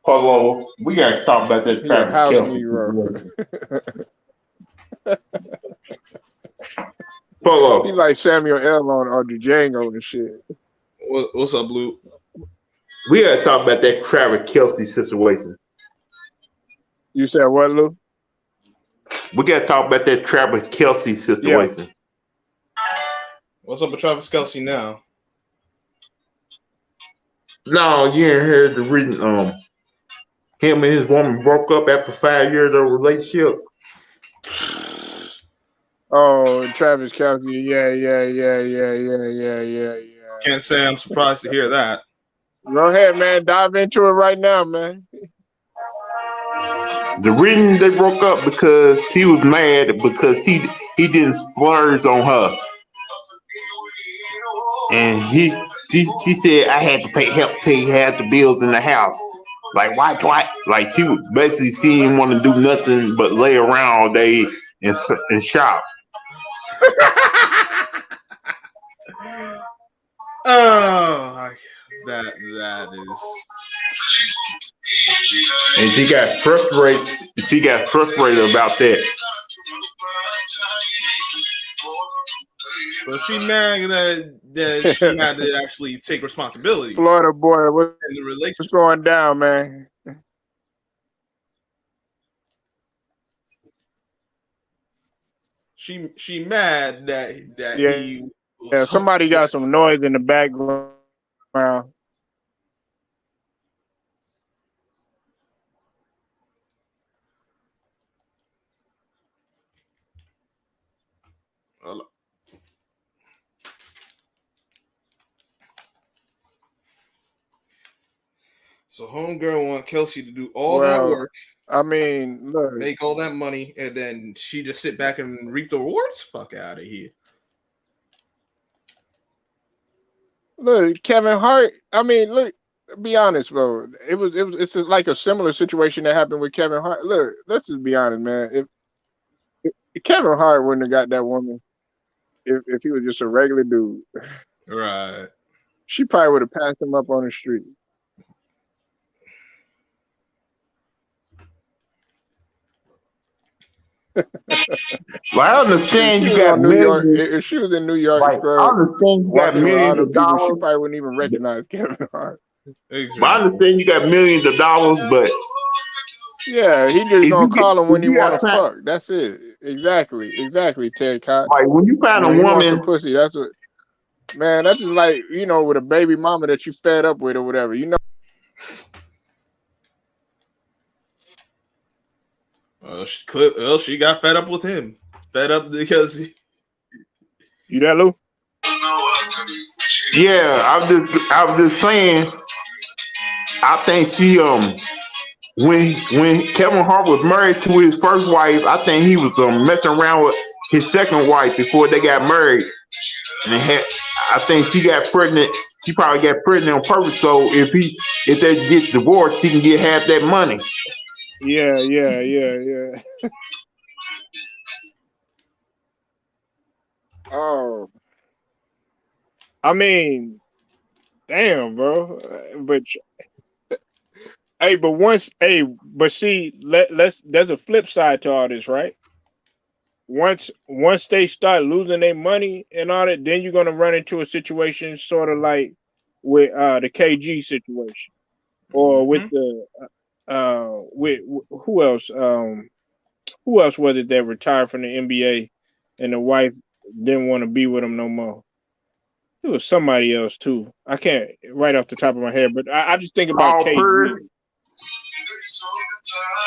Polo, we gotta talk about that Travis Kelce. Polo. He like Samuel L. on the Django and shit. What's up, Blue? We gotta talk about that Travis Kelce situation. You said what, Lou? We gotta talk about that Travis Kelce situation. Yeah. What's up with Travis Kelce now? No, you ain't heard the reason. Him and his woman broke up after 5 years of relationship. Oh, Travis Kelce, yeah. Can't say I'm surprised to hear that. Go ahead, man. Dive into it right now, man. The reason they broke up because he was mad because he didn't splurge on her, and he said I had to help pay half the bills in the house. Like why? Like he was basically he didn't want to do nothing but lay around all day and shop. Oh, that is. And she got frustrated. She got frustrated about that. So she mad that she had to actually take responsibility Florida boy, in the what's relationship. going down, man? She mad that Yeah, he was yeah. Somebody got some noise in the background. So homegirl want Kelsey to do all that Well, work, I mean, look, make all that money, and then she just sit back and reap the rewards? Fuck out of here. Kevin Hart. I mean, look. Be honest, bro. It's like a similar situation that happened with Kevin Hart. Look, let's just be honest, man. If Kevin Hart wouldn't have got that woman, if he was just a regular dude, Right. she probably would have passed him up on the street. Well, I understand you got New York. millions. If she was in New York, Right. I understand you got walking with all millions them of people, she dollars. probably wouldn't even recognize Kevin Hart. Exactly. But I understand you got millions of dollars, but Yeah, he just if gonna you get, call him when if he you want got to time, fuck. That's it. Exactly, Ted Cott. like when you find a When he wants woman, some pussy, that's what. Man, that's just like, with a baby mama that you fed up with or whatever. She got fed up with him. Fed up because You that, Lou? yeah, I was just saying, I think she when Kevin Hart was married to his first wife, I think he was messing around with his second wife before they got married, and I think she got pregnant. She probably got pregnant on purpose. So if they get divorced, he can get half that money. Yeah. Oh, I mean, damn, bro. But but see, let's. There's a flip side to all this, right? Once they start losing their money and all that, then you're gonna run into a situation sort of like with the KG situation, or with the with who else? Who else was it that retired from the NBA and the wife didn't want to be with him no more? It was somebody else too. I can't right off the top of my head, but I just think about Paul KG. Pierce.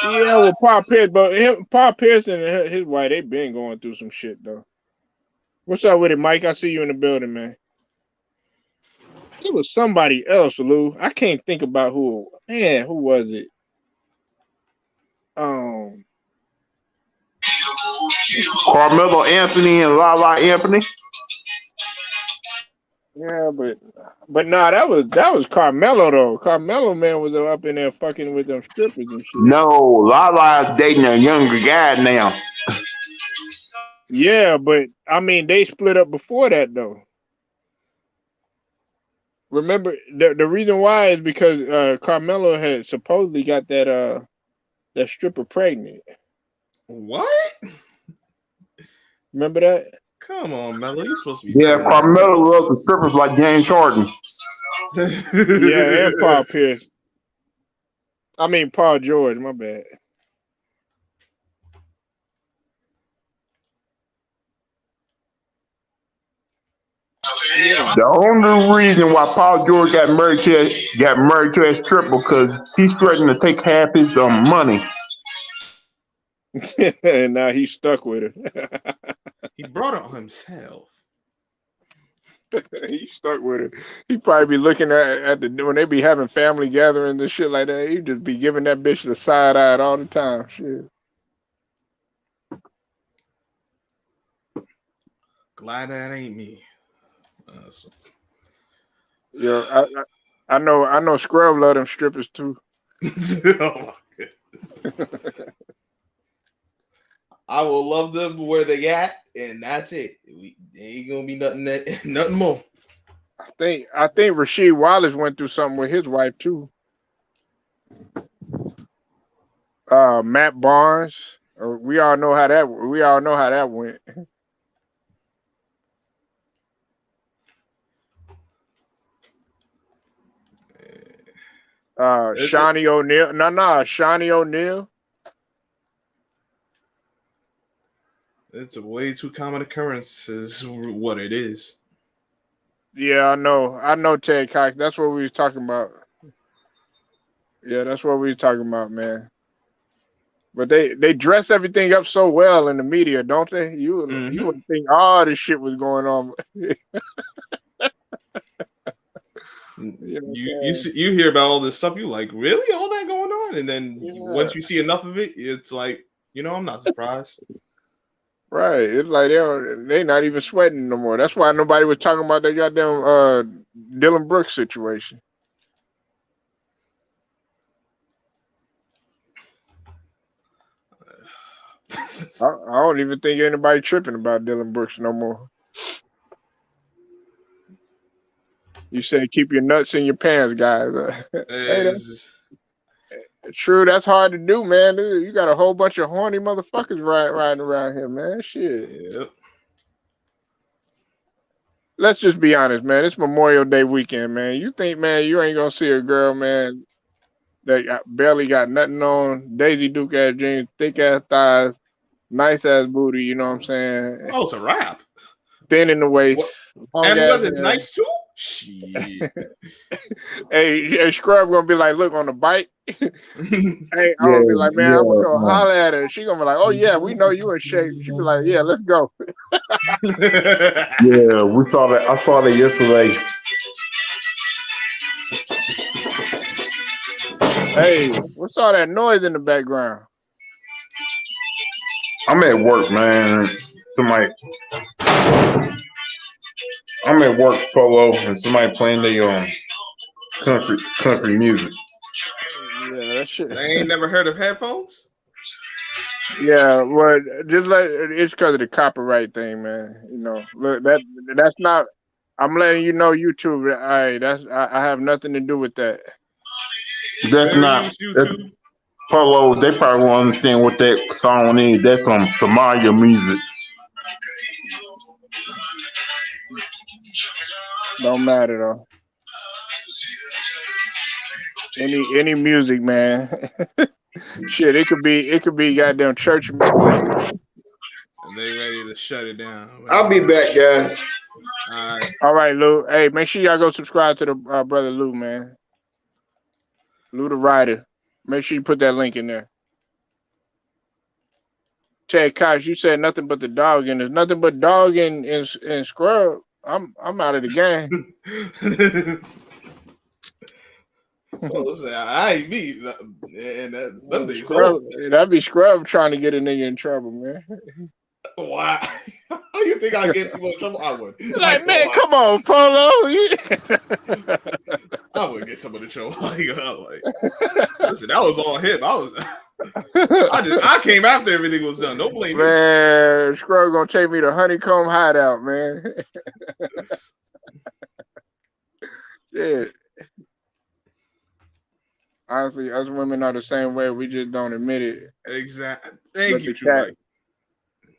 Yeah, well, Paul Pierce, but Paul Pierce and his wife, they been going through some shit though. What's up with it, Mike? I see you in the building, man. It was somebody else, Lou. I can't think about who. Man, who was it? Carmelo Anthony and Lala Anthony. Yeah, but nah, that was Carmelo though. Carmelo, man, was up in there fucking with them strippers and shit. No, Lala's dating a younger guy now. Yeah, but I mean, they split up before that though. Remember, the reason why is because Carmelo had supposedly got that stripper pregnant. What? Remember that? Come on, Melo. You're supposed to be. Yeah, Carmelo loves the strippers like James Harden. Yeah, and Paul Pierce. I mean, Paul George. My bad. The only reason why Paul George got married to that stripper because he's threatening to take half his money. And now he's stuck with her. He brought it on himself. He's stuck with it. He probably be looking at the when they be having family gatherings and shit like that. He just be giving that bitch the side eye all the time. Shit. Glad that ain't me. Yeah, I know. Scrub love them strippers too. Oh my God. I will love them where they at, and that's it. Ain't gonna be nothing more. I think Rasheed Wallace went through something with his wife too. Matt Barnes. We all know how that went. Shawnee O'Neal. No, Shawnee O'Neal. It's a way too common occurrence is what it is. Yeah, I know Ted Cox. That's what we was talking about. Yeah, that's what we was talking about, man. But they dress everything up so well in the media, don't they? You would think all this shit was going on. You hear about all this stuff, you like, really, all that going on, and then once you see enough of it, it's like, I'm not surprised. Right, it's like they not even sweating no more. That's why nobody was talking about that goddamn Dylan Brooks situation. I don't even think anybody tripping about Dylan Brooks no more. You said keep your nuts in your pants, guys. Hey, true, that's hard to do, man. You got a whole bunch of horny motherfuckers riding around here, man. Shit. Yep. Let's just be honest, man. It's Memorial Day weekend, man. You think, man, you ain't gonna see a girl, man, that barely got nothing on, Daisy Duke ass jeans, thick ass thighs, nice ass booty, you know what I'm saying? Oh, it's a wrap. Thin in the waist. And whether it's nice too? Shit. Hey, Scrub gonna be like, look on the bike. Hey, I'm gonna be like, man, I'm gonna go holler at her. She gonna be like, oh yeah, we know you in shape. She be like, yeah, let's go. Yeah, we saw that. I saw that yesterday. Hey, what's all that noise in the background? I'm at work, man. I'm at work, Polo, and somebody playing their country music. Yeah, that shit. They ain't never heard of headphones? Yeah, well, just it's because of the copyright thing, man. Look, that's not. I'm letting you know, YouTube. I have nothing to do with that. That's not YouTube. Polo, they probably won't understand what that song is. That's from Somalia music. Don't matter though. Any music, man. Shit, it could be goddamn church music. And they ready to shut it down. Man. I'll be back, guys. All right, Lou. Hey, make sure y'all go subscribe to the brother Lou, man. Lou the Rider. Make sure you put that link in there. Ted Cox, you said nothing but the dog, and there's nothing but dog and Scrub. I'm out of the game. Well, listen, I ain't me, and that'd be Scrub trying to get a nigga in trouble, man. Why? How you think I get people in trouble? I would. Like, man, come on, Polo. I would get someone in trouble. Listen, that was all him. I came after everything was done. Don't blame me. Man, Scrub gonna take me to Honeycomb Hideout, man. Yeah. Honestly, us women are the same way. We just don't admit it. Exactly. Thank you, True.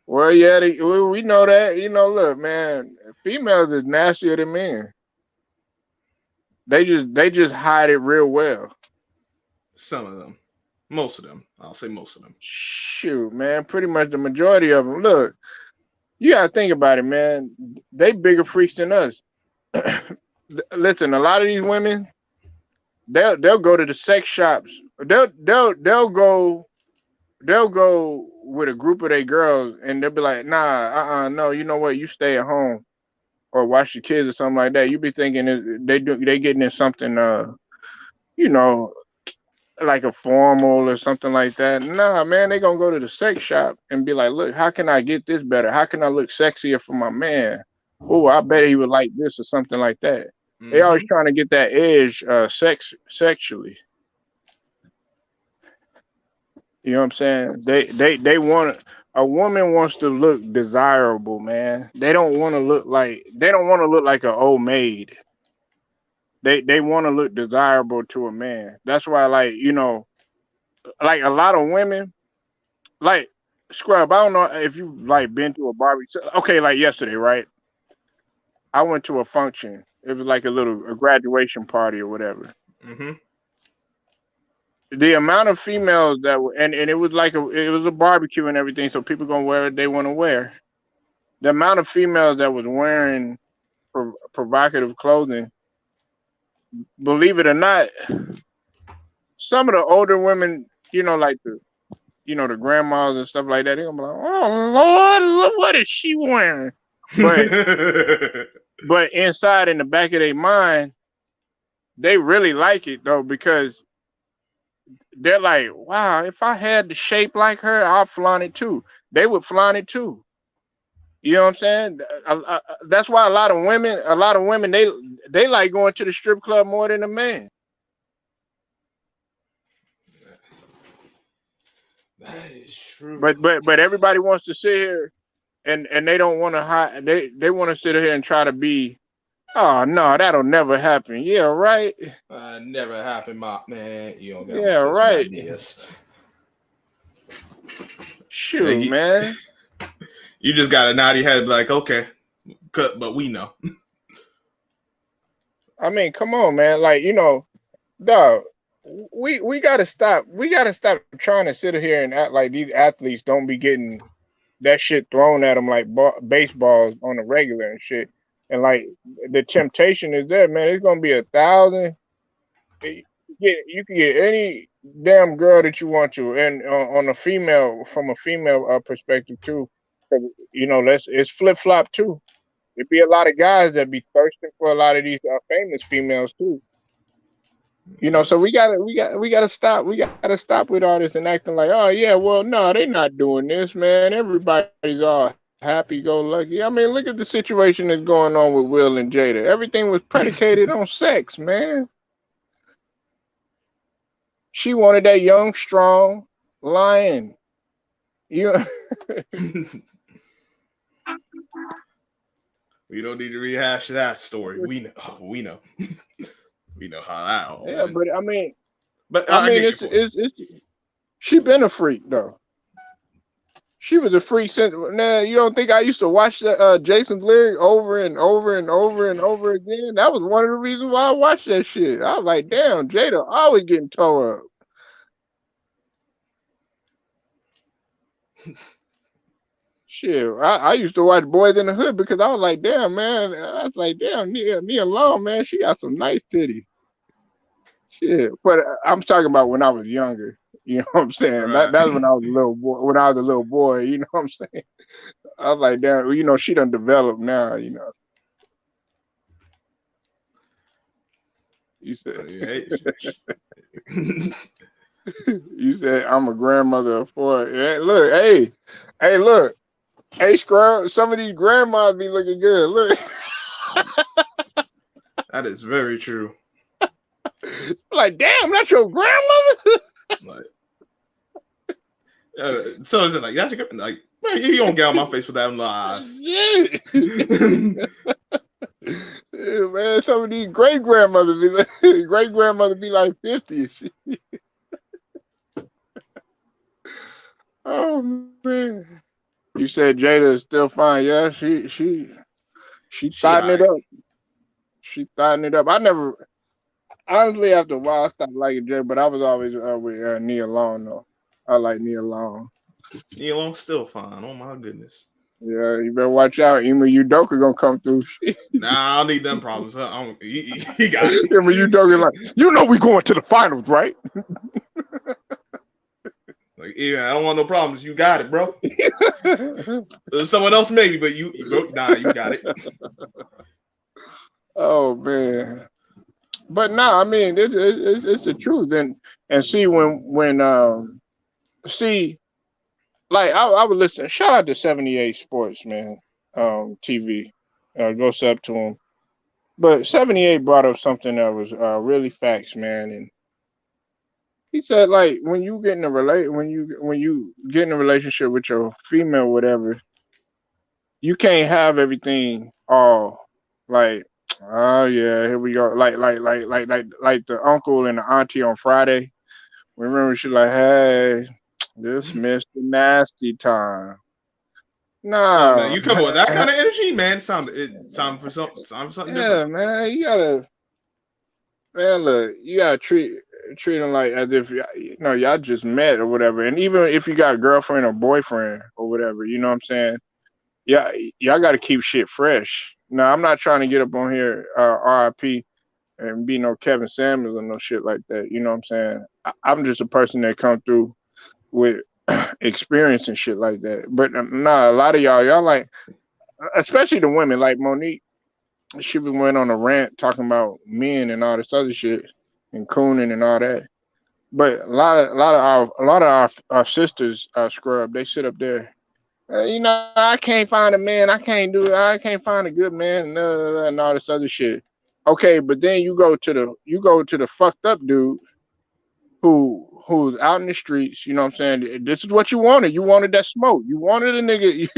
Well, yeah, we know that. Look, man, females is nastier than men. They just hide it real well. Some of them. Most of them. I'll say most of them. Shoot, man, pretty much the majority of them. Look, you gotta think about it, man. They bigger freaks than us. Listen, a lot of these women, they'll go to the sex shops. They'll go with a group of their girls, and they'll be like, nah, no, you know what? You stay at home or watch the kids or something like that. You be thinking they getting in something, like a formal or something like that. Nah, man, they gonna go to the sex shop and be like, look, how can I get this better? How can I look sexier for my man? Oh, I bet he would like this or something like that. Mm-hmm. They always trying to get that edge sexually. You know what I'm saying? They want a woman wants to look desirable, man. They don't want to look like an old maid. They want to look desirable to a man. That's why, like a lot of women, like Scrub. I don't know if you like been to a barbecue. Okay, like yesterday, right? I went to a function. It was like a graduation party or whatever. Mm-hmm. the amount of females that were, and it was like it was a barbecue and everything, so people gonna wear what they want to wear. The amount of females that was wearing provocative clothing, believe it or not, some of the older women, like the grandmas and stuff like that, they're gonna be like, oh Lord, look what is she wearing? But inside in the back of their mind, they really like it though, because they're like, wow, if I had the shape like her, I'll flaunt it too. They would flaunt it too. You know what I'm saying? That's why a lot of women, they like going to the strip club more than a man. That is true. But everybody wants to sit here and they don't want to hide. They want to sit here and try to be. Oh no, that'll never happen. Yeah, right. Never happened, man. You don't got right. ideas. Shoot, man. You just got to nod your head like, okay, but we know. I mean, come on, man. Like, dog, we gotta stop. We gotta stop trying to sit here and act like these athletes don't be getting that shit thrown at them like baseballs on the regular and shit. And like the temptation is there, man. It's gonna be 1,000. You can get any damn girl that you want to, and on a female, from a female perspective too. It's flip flop too. There'd be a lot of guys that be thirsting for a lot of these famous females too. So we gotta stop. We gotta stop with all this and acting like, oh yeah, well no, they're not doing this, man. Everybody's all happy go lucky. I mean, look at the situation that's going on with Will and Jada. Everything was predicated on sex, man. She wanted that young, strong lion. We don't need to rehash that story. We know. We know how that all yeah, went. but I mean, it's she been a freak though. She was a freak since. Now, you don't think I used to watch Jason's lyric over and over and over and over again? That was one of the reasons why I watched that shit. I was like, damn, Jada always getting tore up. Shit, I used to watch Boys in the Hood because I was like, damn, man. I was like, damn, Nia Long, man, she got some nice titties. Shit, but I'm talking about when I was younger. You know what I'm saying? Right. That's when I was a little boy. When I was a little boy, you know what I'm saying? I was like, damn, she done developed now. You said, you said I'm a grandmother of 4. Hey, look, hey, Scrub. Some of these grandmas be looking good. Look, that is very true. Like, damn, that's your grandmother. So is it like that's your like? Man, you don't get on my face with them lies. Yeah. Yeah, man, some of these great grandmothers be like 50. Oh man, you said Jada is still fine. Yeah, she tightened it up. She tightened it up. I never, honestly, after a while, I stopped liking Jada, but I was always with Nia Long though. I like Nia Long. Nia Long's still fine. Oh my goodness. Yeah, you better watch out. Ima Udoka gonna come through. Nah, I don't need them problems. He got it. Ima Udoka like, we going to the finals, right? Like, yeah, I don't want no problems. You got it, bro. Someone else maybe, but you got it. Oh man, but no, I mean it's the truth, and see when see, like I would listen. Shout out to 78 Sports, man, TV. Go sub to him. But 78 brought up something that was really facts, man, and he said, like, when you get in a relationship with your female, whatever, you can't have everything all like, oh yeah, here we go, like the uncle and the auntie on Friday. Remember, she like, hey, this Mr. Nasty time. Nah, man, you come with that kind of energy, man. Time for something yeah, different. Man, you gotta. Man, look, you gotta treat. treat them like as if y'all just met or whatever. And even if you got a girlfriend or boyfriend or whatever, you know what I'm saying? Yeah, y'all got to keep shit fresh. Now, I'm not trying to get up on here, RIP, and be no Kevin Samuels or no shit like that. You know what I'm saying? I'm just a person that come through with experience and shit like that. But nah, a lot of y'all like, especially the women, like Monique. She went on a rant talking about men and all this other shit and cooning and all that. But a lot of our sisters, scrub, they sit up there. I can't find a man. I can't do it. I can't find a good man and all this other shit. Okay, but then you go to the fucked up dude who's out in the streets, you know what I'm saying? This is what you wanted. You wanted that smoke. You wanted a nigga,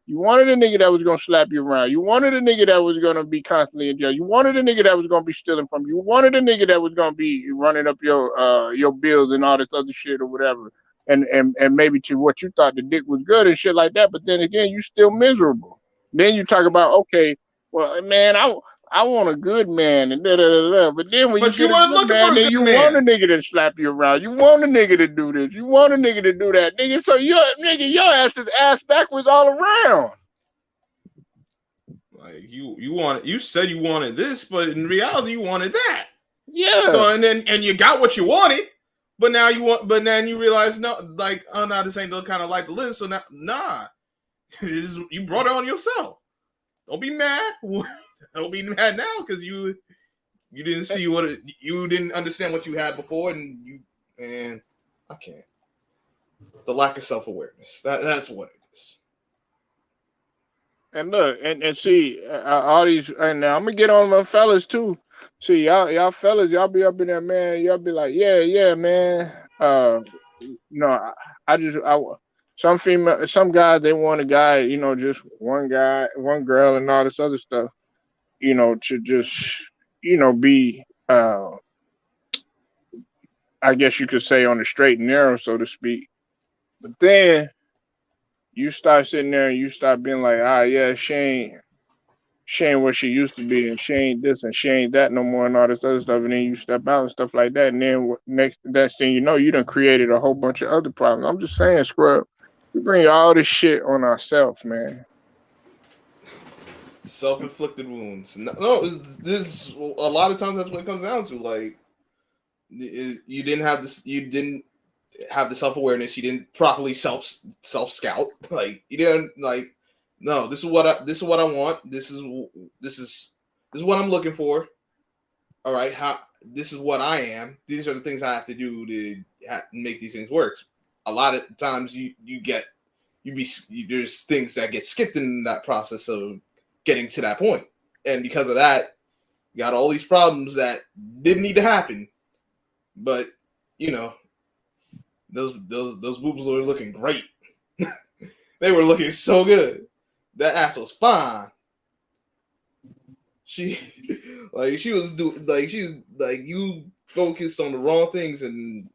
you wanted a nigga that was gonna slap you around. You wanted a nigga that was gonna be constantly in jail. You wanted a nigga that was gonna be stealing from you. You wanted a nigga that was gonna be running up your bills and all this other shit or whatever. And maybe to what you thought the dick was good and shit like that, but then again, you still miserable. Then you talk about, okay, well, man, I want a good man and da da da da. But then when But you you get a weren't good looking man, for a then good you man. want a nigga to slap you around. You want a nigga to do this. You want a nigga to do that, nigga. So your ass is ass backwards all around. Like you said you wanted this, but in reality you wanted that. Yeah. So and you got what you wanted, but now you realize no, like, oh no, this ain't the kind of life to live. So now, nah, you brought it on yourself. Don't be mad. Don't be mad now because you didn't see you didn't understand what you had before, and I can't. The lack of self-awareness. That's what it is. And look, and see, all these, and now I'm gonna get on my fellas too. See, y'all fellas, y'all be up in there, man. Y'all be like, yeah, man. Some guys they want a guy, just one guy, one girl, and all this other stuff, to just, be, I guess you could say on the straight and narrow, so to speak. But then you start sitting there and you start being like, yeah, she ain't what she used to be, and she ain't this and she ain't that no more, and all this other stuff. And then you step out and stuff like that, and then next thing you know, you done created a whole bunch of other problems. I'm just saying, scrub, we bring all this shit on ourselves, man. Self-inflicted wounds. No, this a lot of times that's what it comes down to. Like, you didn't have this. You didn't have the self-awareness. You didn't properly self-scout. Like, you didn't like. No, this is what I want. This is what I'm looking for. All right, this is what I am. These are the things I have to do to make these things work. A lot of times there's things that get skipped in that process of getting to that point, and because of that, you got all these problems that didn't need to happen. But those boobs were looking great. They were looking so good. That ass was fine. She was you focused on the wrong things, and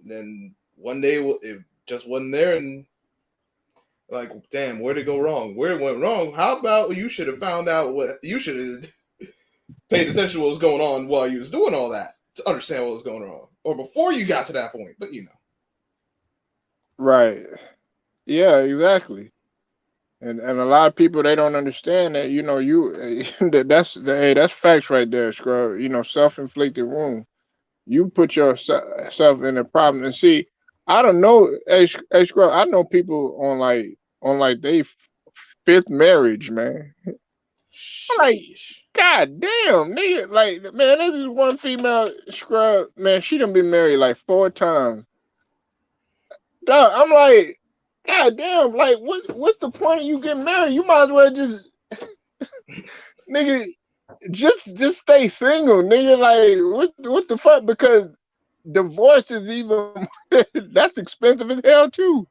then one day it just wasn't there, and like, damn, where'd it go wrong? Where it went wrong? How about you should have found out what you should have paid attention to what was going on while you was doing all that to understand what was going wrong, or before you got to that point. But Right. Yeah, exactly. And a lot of people, they don't understand that, that's facts right there, scrub. Self-inflicted wound. You put yourself in a problem. And see, I don't know, hey, scrub, I know people on like they fifth marriage, man. Like, god damn, nigga, like, man, this is one female, scrub, man, she done been married like 4 times. Dog, I'm like, god damn, like, what's the point of you getting married? You might as well just nigga, just stay single, nigga. Like, what the fuck? Because divorce is even that's expensive as hell too.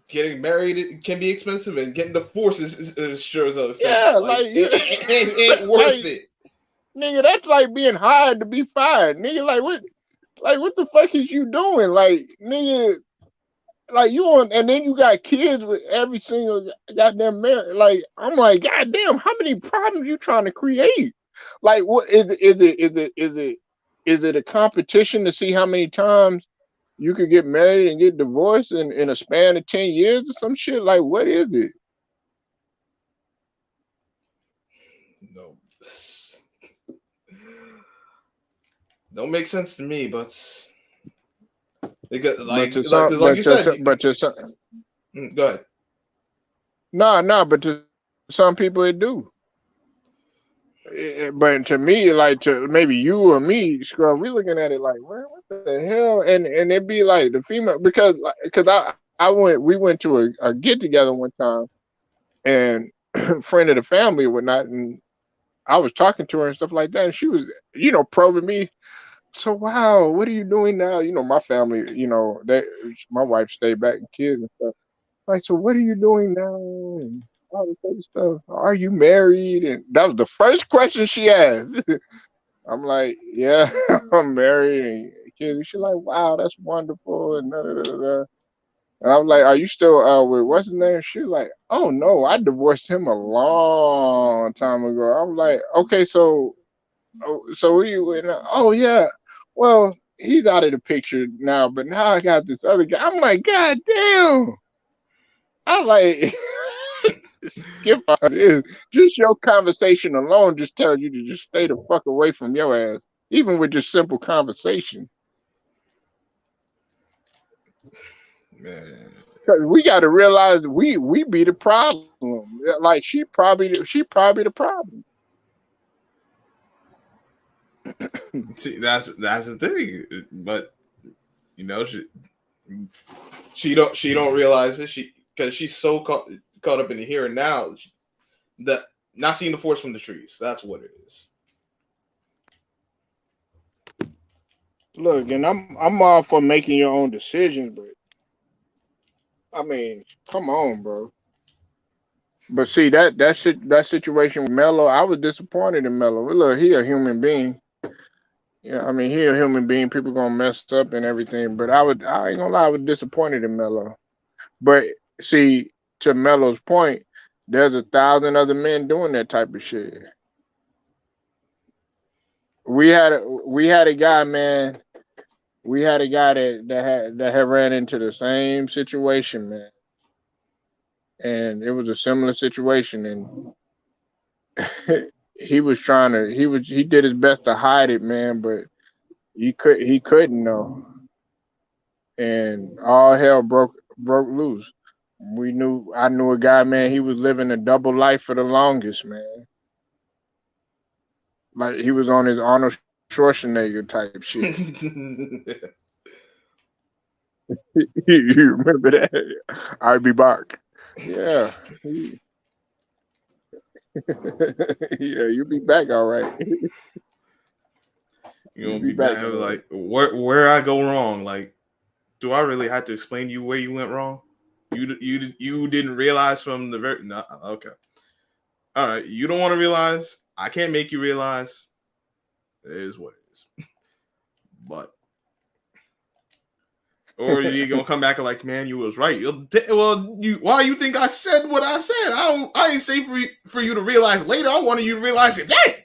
Getting married can be expensive, and getting divorced is sure as hell expensive. Yeah, it ain't worth it. Nigga, that's like being hired to be fired. Nigga, what the fuck is you doing? Like, nigga, like, you on, and then you got kids with every single goddamn marriage. Like, I'm like, goddamn, how many problems you trying to create? Like, what is it? is it a competition to see how many times you could get married and get divorced in a span of 10 years or some shit? Like, what is it? No, don't make sense to me, but because But to like some, you said, but to some, go ahead. no, but to some people it do. But to me, like to maybe you or me, Scrub, we looking at it like, what the hell? And it'd be like the female because we went to a get together one time and friend of the family or whatnot, and I was talking to her and stuff like that, and she was, probing me. So wow, what are you doing now? My family, my wife stayed back and kids and stuff. Like, so what are you doing now? And all this other stuff. Are you married? And that was the first question she asked. I'm like, yeah, I'm married and kids. She's like, wow, that's wonderful. And da, da, da, da. And I'm like, are you still with what's his name? She's like, oh no, I divorced him a long time ago. I'm like, okay, so who you with now? Oh yeah, well he's out of the picture now, but now I got this other guy. I'm like, god damn. I'm like, skip all this. Just your conversation alone just tells you to just stay the fuck away from your ass, even with just simple conversation. Man. Cause we got to realize we be the problem. Like she probably the problem. See, that's the thing, but she don't realize it. Because she's so caught up in the here and now that not seeing the forest from the trees. That's what it is. Look, and I'm all for making your own decisions, but I mean, come on, bro. But see that situation with Mello, I was disappointed in Mello. Look, he a human being. Yeah, I mean he a human being. People gonna mess up and everything, but I ain't gonna lie, I was disappointed in Mello. But see, to Mello's point, there's 1,000 other men doing that type of shit. We had a guy, man. We had a guy that had ran into the same situation, man, and it was a similar situation, and he did his best to hide it, man, but he couldn't know, and all hell broke loose. I knew a guy, man. He was living a double life for the longest, man. Like he was on his Arnold Schwarzenegger type shit. You remember that? I'll be back. Yeah. Yeah, you'll be back all right. You'll be back. Like where I go wrong? Like, do I really have to explain to you where you went wrong? You didn't realize from the very no, okay. All right, you don't want to realize. I can't make you realize. It is what it is. But or you're gonna come back and like, man, you was right. Why you think I said what I said? I ain't say for you to realize later. I wanted you to realize it then,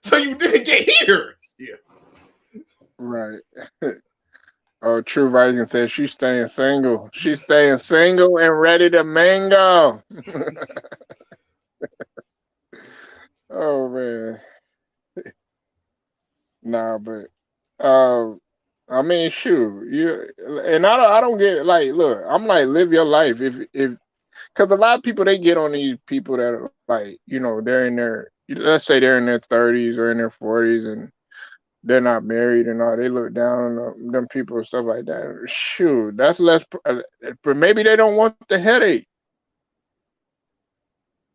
so you didn't get here. Yeah. Right. Oh, True Rising says she's staying single. She's staying single and ready to mango. Oh man. Nah, but I mean, shoot, and I don't get like, look, I'm like, live your life because a lot of people they get on these people that are like, they're in their, let's say they're in their 30s or in their 40s and they're not married and all. They look down on them people and stuff like that. Shoot, that's less. But maybe they don't want the headache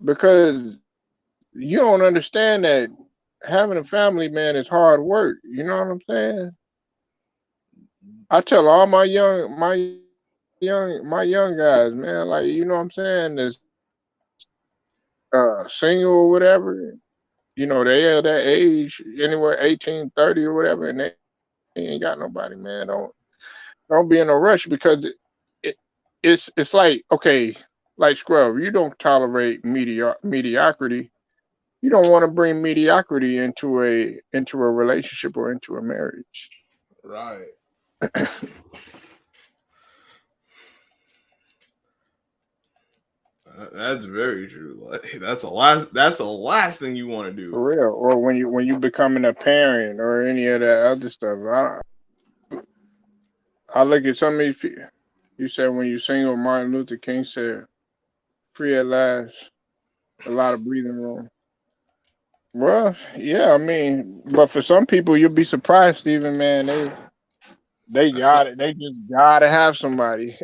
because you don't understand that having a family, man, is hard work. You know what I'm saying? I tell all my young guys, man, like, you know what I'm saying, that's single or whatever, they are that age, anywhere 18, 30 or whatever, and they ain't got nobody, man. Don't be in a rush because it's like, okay, like Scrub, you don't tolerate mediocrity. you don't want to bring mediocrity into a relationship or into a marriage. Right. That's very true. Like, that's the last thing you want to do. For real. Or when you becoming a parent or any of that other stuff. I look at some of these people. You said when you single, Martin Luther King said, "Free at last, a lot of breathing room." Well, yeah, I mean, but for some people, you'll be surprised, Stephen. Man, they got it. They just gotta have somebody.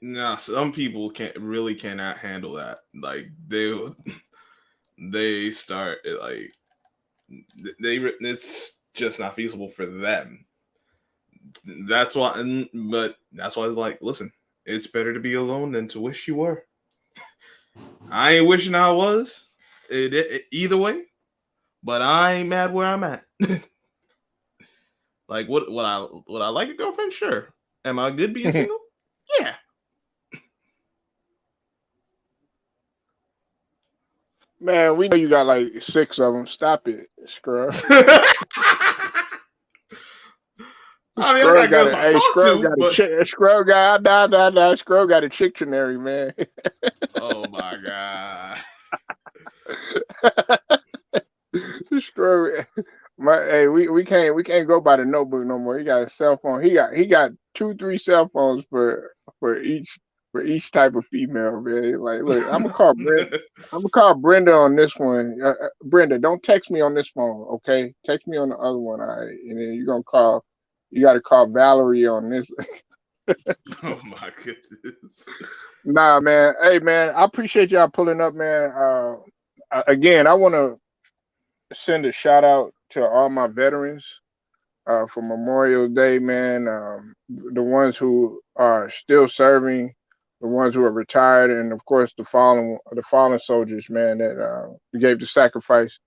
No, some people cannot handle that. Like they start like it's just not feasible for them. That's why, but that's why, like, listen, it's better to be alone than to wish you were. I ain't wishing I was either way, but I ain't mad where I'm at. Like, would I like a girlfriend? Sure. Am I good being single? Yeah. Man, we know you got like 6 of them. Stop it, Scrub. I mean, I got girls I talk Scrub to, got but... Scrub got nah. Scrub got a Chictionary, man. Oh my god. Scrub, we can't go by the notebook no more. He got a cell phone. He got 2-3 cell phones for each type of female, man. Like, look, I'm gonna call Brenda on this one. Brenda, don't text me on this phone, okay? Text me on the other one, all right? And then you got to call Valerie on this. Oh my goodness. Nah, man. Hey, man, I appreciate y'all pulling up, man. Again, I want to send a shout out to all my veterans for Memorial Day, man. The ones who are still serving, the ones who are retired, and of course the fallen soldiers, man, that gave the sacrifice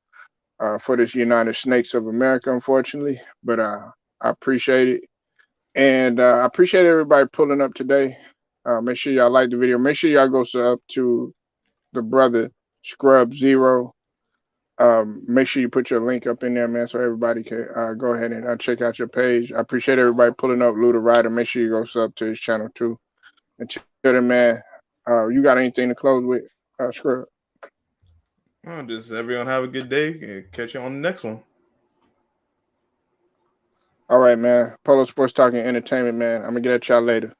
for this United Snakes of America, unfortunately. But I appreciate it, and I appreciate everybody pulling up today. Make sure y'all like the video. Make sure y'all go sub to the brother Scrub Zero. Make sure you put your link up in there, man, so everybody can go ahead and check out your page. I appreciate everybody pulling up. Luda Rider, make sure you go sub to his channel too. And tell him, man, you got anything to close with, Scrub? Just everyone have a good day and catch you on the next one. All right, man. Polo Sports Talking Entertainment, man. I'm gonna get at y'all later.